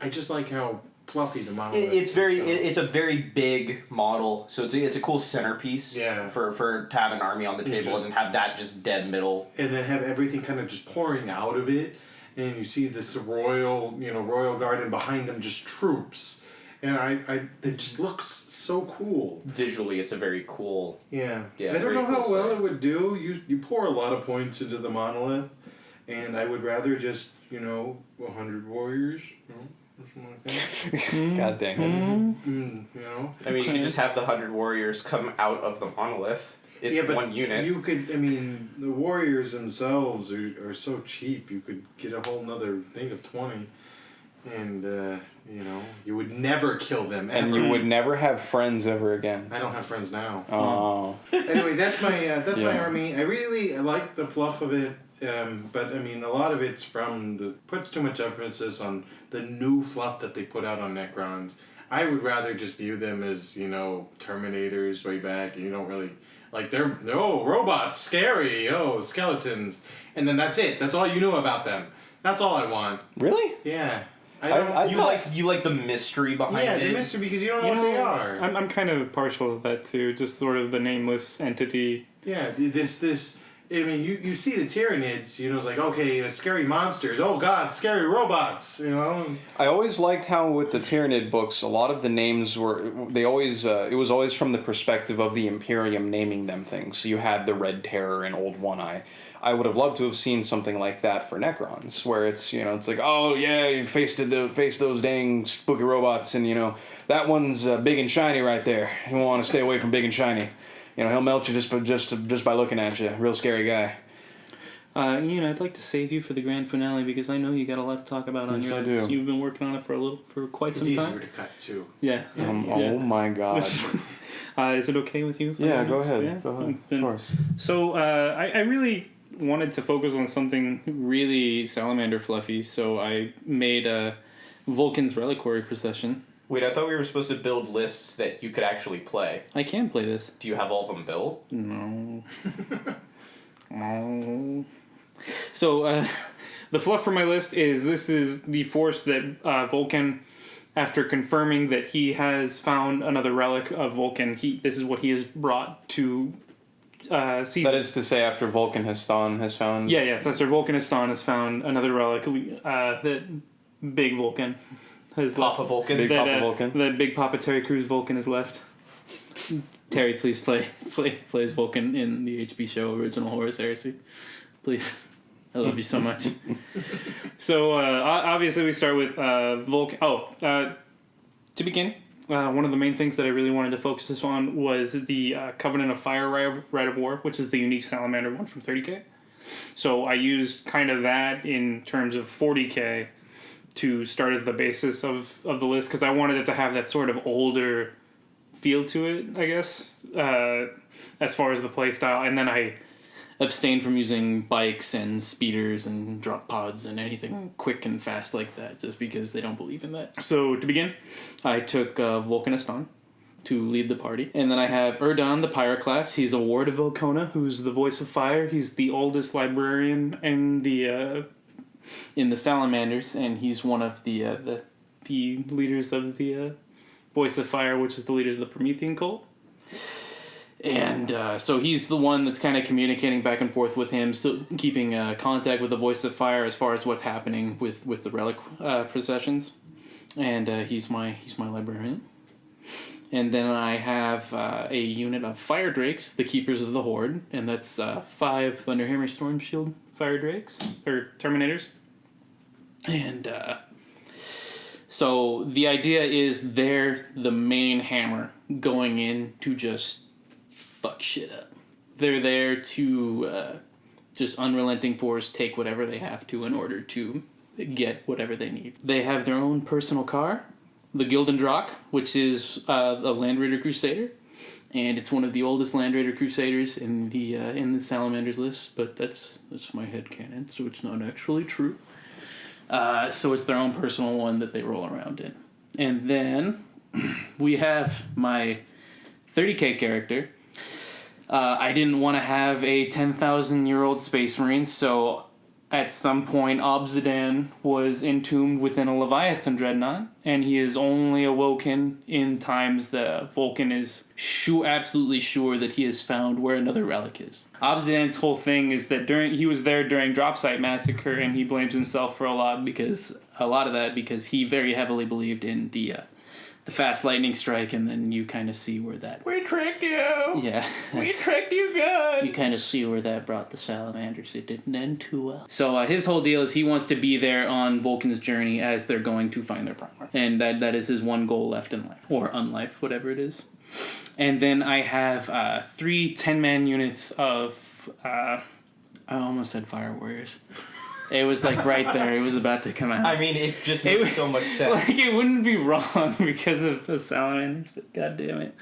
I just like how fluffy the monolith is. It's a very big model, so it's a cool centerpiece. Yeah. For to have an army on the table and have that just dead middle. And then have everything kind of just pouring out of it, and you see this royal guard, and behind them just troops. And it just looks so cool. Visually, it's a very cool... Yeah. Yeah, I don't know how cool well set. it would do. You pour a lot of points into the monolith, and I would rather just, 100 warriors, or something like that. God dang it. I mean, you could just have the 100 warriors come out of the monolith. It's one unit. You could, the warriors themselves are so cheap, you could get a whole nother thing of 20. And, you would never kill them ever. And you would never have friends ever again. I don't have friends now. Oh. Anyway, that's my army. I really like the fluff of it, but a lot of it's puts too much emphasis on the new fluff that they put out on Necrons. I would rather just view them as, Terminators way back, and you don't really... they're, robots, scary, skeletons. And then that's it. That's all you knew about them. That's all I want. Really? Yeah. You like the mystery behind it? Yeah, the mystery, because you don't know what they are. I'm kind of partial to that too, just sort of the nameless entity. Yeah, this I mean, you see the Tyranids, you know, it's like, okay, the scary monsters. Oh, God, scary robots, you know? I always liked how with the Tyranid books, a lot of the names were, it was always from the perspective of the Imperium naming them things. So you had the Red Terror and Old One Eye. I would have loved to have seen something like that for Necrons, where it's, you know, it's like, oh, yeah, you face those dang spooky robots, and, you know, that one's big and shiny right there. You want to stay away from big and shiny. You know, he'll melt you just by looking at you. Real scary guy. Ian, I'd like to save you for the grand finale because I know you got a lot to talk about on your list. You've been working on it for quite some time. It's easier to cut too. Yeah. Oh my God. Is it okay with you? Yeah, go ahead. Yeah? Go ahead. Of course. So I really wanted to focus on something really salamander fluffy, so I made a Vulcan's Reliquary Procession. Wait, I thought we were supposed to build lists that you could actually play. I can play this. Do you have all of them built? No. No. So, the fluff for my list is this is the force that Vulcan, after confirming that he has found another relic of Vulcan, this is what he has brought to see. That is to say, after Vulcan Histon has found... Yes, after Vulcan Histon has found another relic that Big Vulcan has Papa left. Vulcan? Big Papa Vulcan? That Big Papa Terry Crews Vulcan has left. Terry, please plays Vulcan in the HBO show Original Horus Heresy. Please. I love you so much. So, obviously we start with Vulcan. To begin, one of the main things that I really wanted to focus this on was the Covenant of Fire Rite of War, which is the unique Salamander one from 30K. So I used kind of that in terms of 40K to start as the basis of the list, because I wanted it to have that sort of older feel to it, I guess, as far as the play style. And then I abstained from using bikes and speeders and drop pods and anything quick and fast like that, just because they don't believe in that. So to begin, I took Vulcanistan to lead the party. And then I have Erdan, the Pyroclast. He's a ward of Vilcona, who's the voice of fire. He's the oldest librarian in the Salamanders, and he's one of the leaders of the Voice of Fire, which is the leaders of the Promethean cult. And so he's the one that's kind of communicating back and forth with him, so keeping contact with the Voice of Fire as far as what's happening with the relic processions. And he's my librarian. And then I have a unit of Fire Drakes, the Keepers of the Horde, and that's 5 Thunderhammer Storm Shield Fire Drakes, or Terminators. And so the idea is they're the main hammer going in to just fuck shit up. They're there to just unrelenting force take whatever they have to in order to get whatever they need. They have their own personal car, the Gildan Drak, which is a Land Raider Crusader, and it's one of the oldest Land Raider Crusaders in the Salamanders list, but that's my headcanon, so it's not actually true. So it's their own personal one that they roll around in. And then we have my 30K character. I didn't want to have a 10,000-year-old Space Marine, so at some point Obsidian was entombed within a Leviathan Dreadnought, and he is only awoken in times that Vulcan is absolutely sure that he has found where another relic is. Obsidian's whole thing is that he was there during Dropsite Massacre, and he blames himself for a lot of that because he very heavily believed in the fast lightning strike, and then you kind of see where that... We tricked you! Yeah. We tricked you good! You kind of see where that brought the Salamanders. It didn't end too well. So his whole deal is he wants to be there on Vulcan's journey as they're going to find their Primaris. And that is his one goal left in life. Or unlife, whatever it is. And then I have 3 10-man units of... I almost said Fire Warriors. It was like right there. It was about to come out. I mean, it just makes so much sense. Like, it wouldn't be wrong because of Salamanders, but god damn it.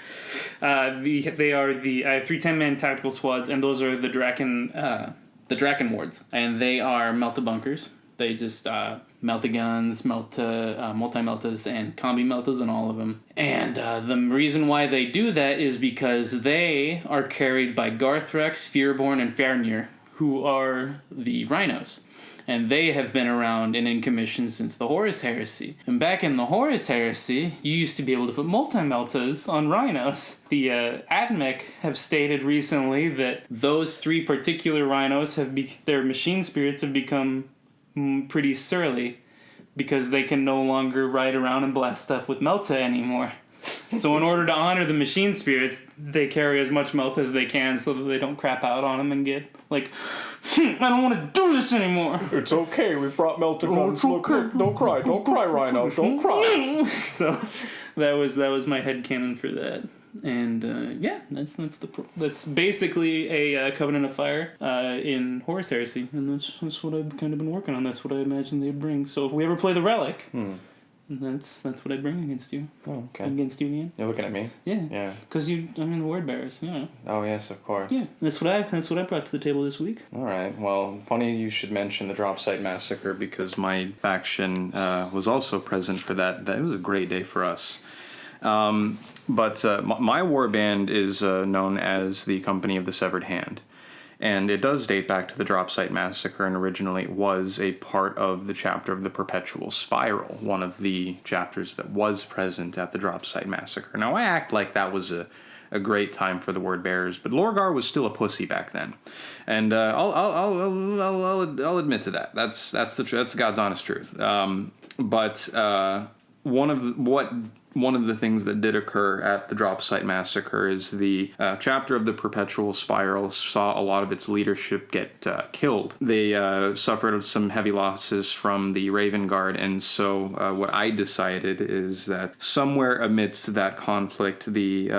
I have 3 10-man tactical squads, and those are the Draken wards. And they are Melta-Bunkers. They just Melta-Guns, multi-Meltas, and Combi-Meltas, and all of them. And the reason why they do that is because they are carried by Garthrex, Fearborn, and Fairnir, who are the Rhinos. And they have been around and in commission since the Horus Heresy. And back in the Horus Heresy, you used to be able to put multi-meltas on Rhinos. The AdMech have stated recently that those 3 particular Rhinos their machine spirits have become pretty surly because they can no longer ride around and blast stuff with Melta anymore. So in order to honor the machine spirits, they carry as much Melta as they can so that they don't crap out on them and get like, I don't want to do this anymore. It's okay, we brought Melta guns. Look, don't cry, Rhino, don't cry. So that was my headcanon for that. And that's basically a Covenant of Fire in Horus Heresy, and that's what I've kind of been working on. That's what I imagine they'd bring. So if we ever play the Relic, that's what I'd bring against you. Oh, okay. Against you, Ian. You're looking at me? Yeah. Yeah. Because the Word Bearers, Oh yes, of course. Yeah, that's what I brought to the table this week. All right. Well, funny you should mention the Drop Site Massacre because my faction was also present for that. It was a great day for us. But my warband is known as the Company of the Severed Hand. And it does date back to the Drop Site Massacre, and originally was a part of the chapter of the Perpetual Spiral, one of the chapters that was present at the Drop Site Massacre. Now, I act like that was a great time for the Word Bearers, but Lorgar was still a pussy back then, and I'll admit to that. That's God's honest truth. But one of the things that did occur at the Drop Site Massacre is the chapter of the Perpetual Spiral saw a lot of its leadership get killed. They suffered some heavy losses from the Raven Guard, and so what I decided is that somewhere amidst that conflict, the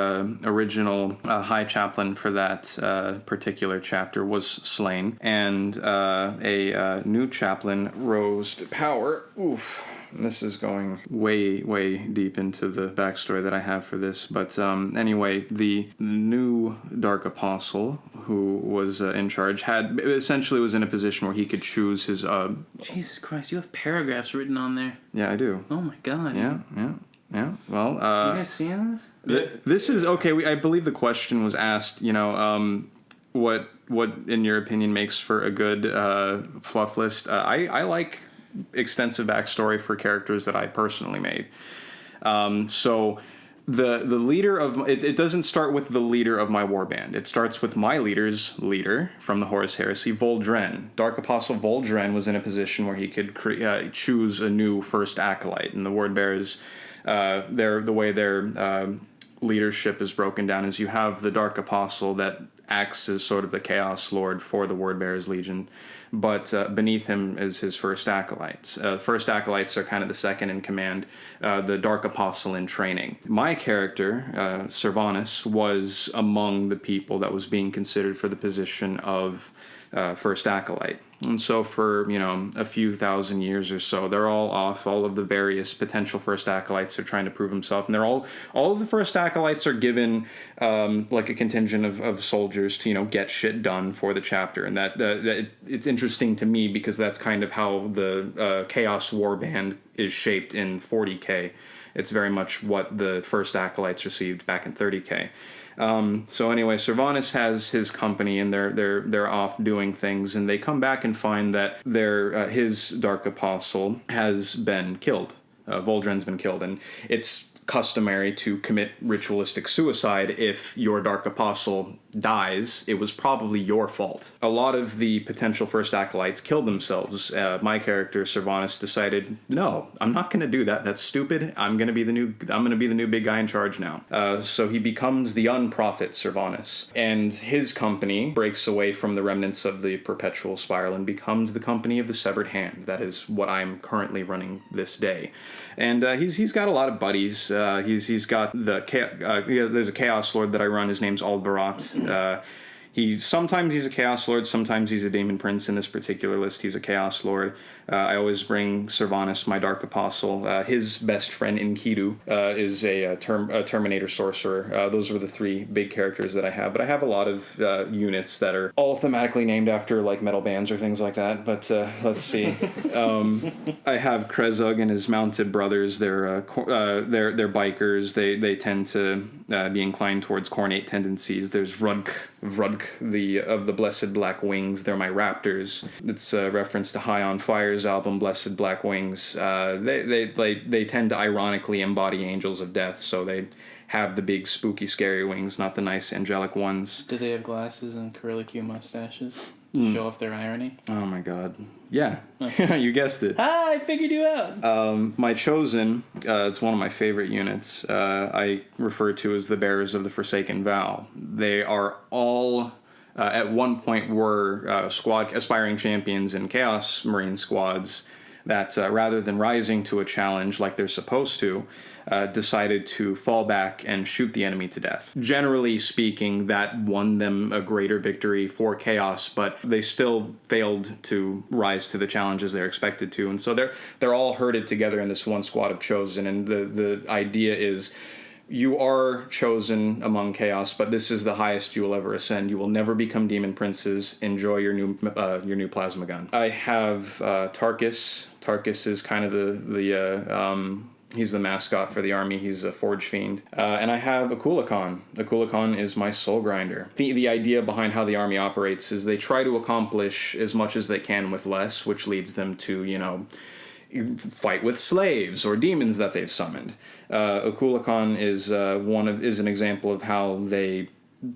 original High Chaplain for that particular chapter was slain, and a new chaplain rose to power. Oof. This is going way, way deep into the backstory that I have for this. But anyway, the new Dark Apostle, who was in charge, essentially was in a position where he could choose his... Jesus Christ, you have paragraphs written on there. Yeah, I do. Oh my God. Yeah. Well, you guys seeing this? This is... Okay, I believe the question was asked, what in your opinion makes for a good fluff list? I like extensive backstory for characters that I personally made. So the leader of it doesn't start with the leader of my warband. It starts with my leader's leader from the Horus Heresy, Voldren. Dark Apostle Voldren was in a position where he could choose a new first acolyte, and the Word Bearers, the way their leadership is broken down is you have the Dark Apostle that acts as sort of the Chaos Lord for the Word Bearers Legion, but beneath him is his first acolytes. First acolytes are kind of the second in command, the Dark Apostle in training. My character, Servanus, was among the people that was being considered for the position of first acolyte. And so for, a few thousand years or so, they're all off. All of the various potential first acolytes are trying to prove himself. And all of the first acolytes are given like a contingent of soldiers to, get shit done for the chapter. And that it's interesting to me because that's kind of how the Chaos Warband is shaped in 40K. It's very much what the first acolytes received back in 30K. So anyway, Servanus has his company, and they're off doing things, and they come back and find that his Dark Apostle has been killed. Voldren's been killed, and it's customary to commit ritualistic suicide if your Dark Apostle dies. It was probably your fault. A lot of the potential first acolytes killed themselves. My character Servanus decided, no, I'm not going to do that. That's stupid. I'm going to be the new big guy in charge now. So he becomes the unprophet Servanus, and his company breaks away from the remnants of the Perpetual Spiral and becomes the Company of the Severed Hand. That is what I'm currently running this day. And he's got a lot of buddies. He's got there's a Chaos Lord that I run. His name's Aldbarat. Sometimes he's a Chaos Lord, sometimes he's a Daemon Prince. In this particular list, he's a Chaos Lord. I always bring Servanus, my Dark Apostle. His best friend, Enkidu, is a Terminator Sorcerer. Those are the three big characters that I have. But I have a lot of units that are all thematically named after like metal bands or things like that. But let's see. I have Krezug and his mounted brothers. They're bikers. They tend to be inclined towards cornate tendencies. There's Rudk Vrudk, of the Blessed Black Wings. They're my raptors. It's a reference to High on Fire's album Blessed Black Wings. They tend to ironically embody angels of death, so they have the big spooky scary wings, not the nice angelic ones. Do they have glasses and curlicue mustaches to show off their irony? Oh my god. Yeah. You guessed it. I figured you out. My Chosen, it's one of my favorite units. I refer to as the Bearers of the Forsaken Vow. They are all, at one point, were aspiring champions in Chaos Marine squads that, rather than rising to a challenge like they're supposed to, decided to fall back and shoot the enemy to death. Generally speaking, that won them a greater victory for Chaos, but they still failed to rise to the challenges they're expected to, and so they're all herded together in this one squad of Chosen, and the idea is you are chosen among Chaos, but this is the highest you will ever ascend. You will never become demon princes. Enjoy your new plasma gun. I have Tarkus. Tarkus is kind of he's the mascot for the army. He's a forge fiend. And I have Akulakon. Akulakon is my soul grinder. The idea behind how the army operates is they try to accomplish as much as they can with less, which leads them to, fight with slaves or demons that they've summoned. Akulakon is an example of how they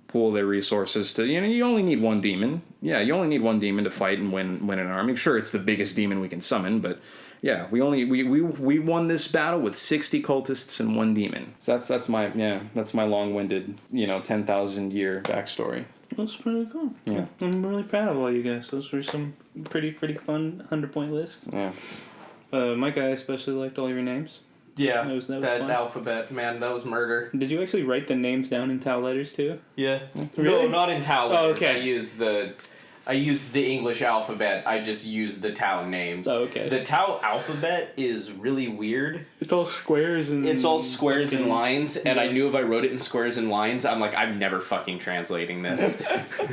pool their resources to, you only need one demon. Yeah, you only need one demon to fight and win an army. Sure, it's the biggest demon we can summon, but yeah, we won this battle with 60 cultists and one demon. So that's my long-winded, 10,000 year backstory. That's pretty cool. Yeah. I'm really proud of all you guys. Those were some pretty fun 100-point lists. Yeah. Micah, I especially liked all your names. Yeah, that was fun. alphabet, man, that was murder. Did you actually write the names down in Tau letters too? Yeah. Really? No, not in Tau letters. Oh, okay. I used the English alphabet. I just used the Tau names. Oh, okay. The Tau alphabet is really weird. It's all squares and... It's all squares and lines, and I knew if I wrote it in squares and lines, I'm like, I'm never fucking translating this.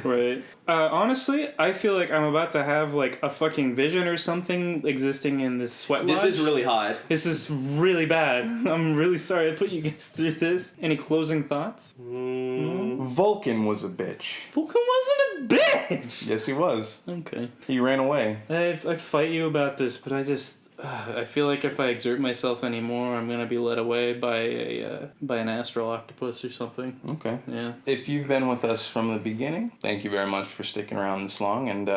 Right. Honestly, I feel like I'm about to have, like, a fucking vision or something existing in this sweat lodge. This is really hot. This is really bad. I'm really sorry I put you guys through this. Any closing thoughts? Vulcan was a bitch. Vulcan wasn't a bitch! Yes, he was. Okay. He ran away. I fight you about this, but I just... I feel like if I exert myself anymore, I'm gonna be led away by an astral octopus or something. Okay. Yeah. If you've been with us from the beginning, thank you very much for sticking around this long, and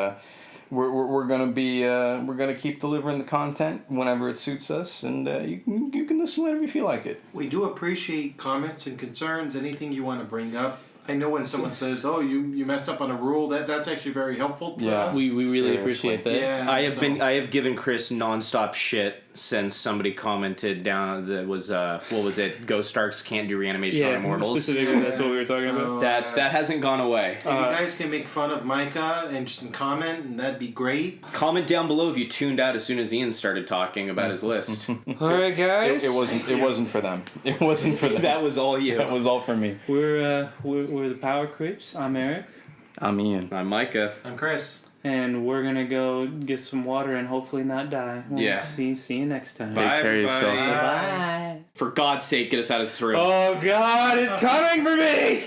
we're gonna keep delivering the content whenever it suits us, and you can listen whenever you feel like it. We do appreciate comments and concerns, anything you want to bring up. I know when someone says, "Oh, you messed up on a rule," that's actually very helpful to us. We really Seriously. appreciate that. Yeah, I have given Chris nonstop shit since somebody commented down that was what was it? Ghost Arcs can't do reanimation on immortals. Specifically, that's what we were talking about. That hasn't gone away. If you guys can make fun of Micah and just comment, and that'd be great. Comment down below if you tuned out as soon as Ian started talking about his list. All right, guys. It wasn't for them. It wasn't for them. That was all you. That was all for me. We're the Power Creeps. I'm Erik. I'm Ian. I'm Micah. I'm Chris. And we're gonna go get some water and hopefully not die. Yeah. See you next time. Bye, Take care of yourself. Bye. For God's sake, get us out of this room. Oh God, it's coming for me!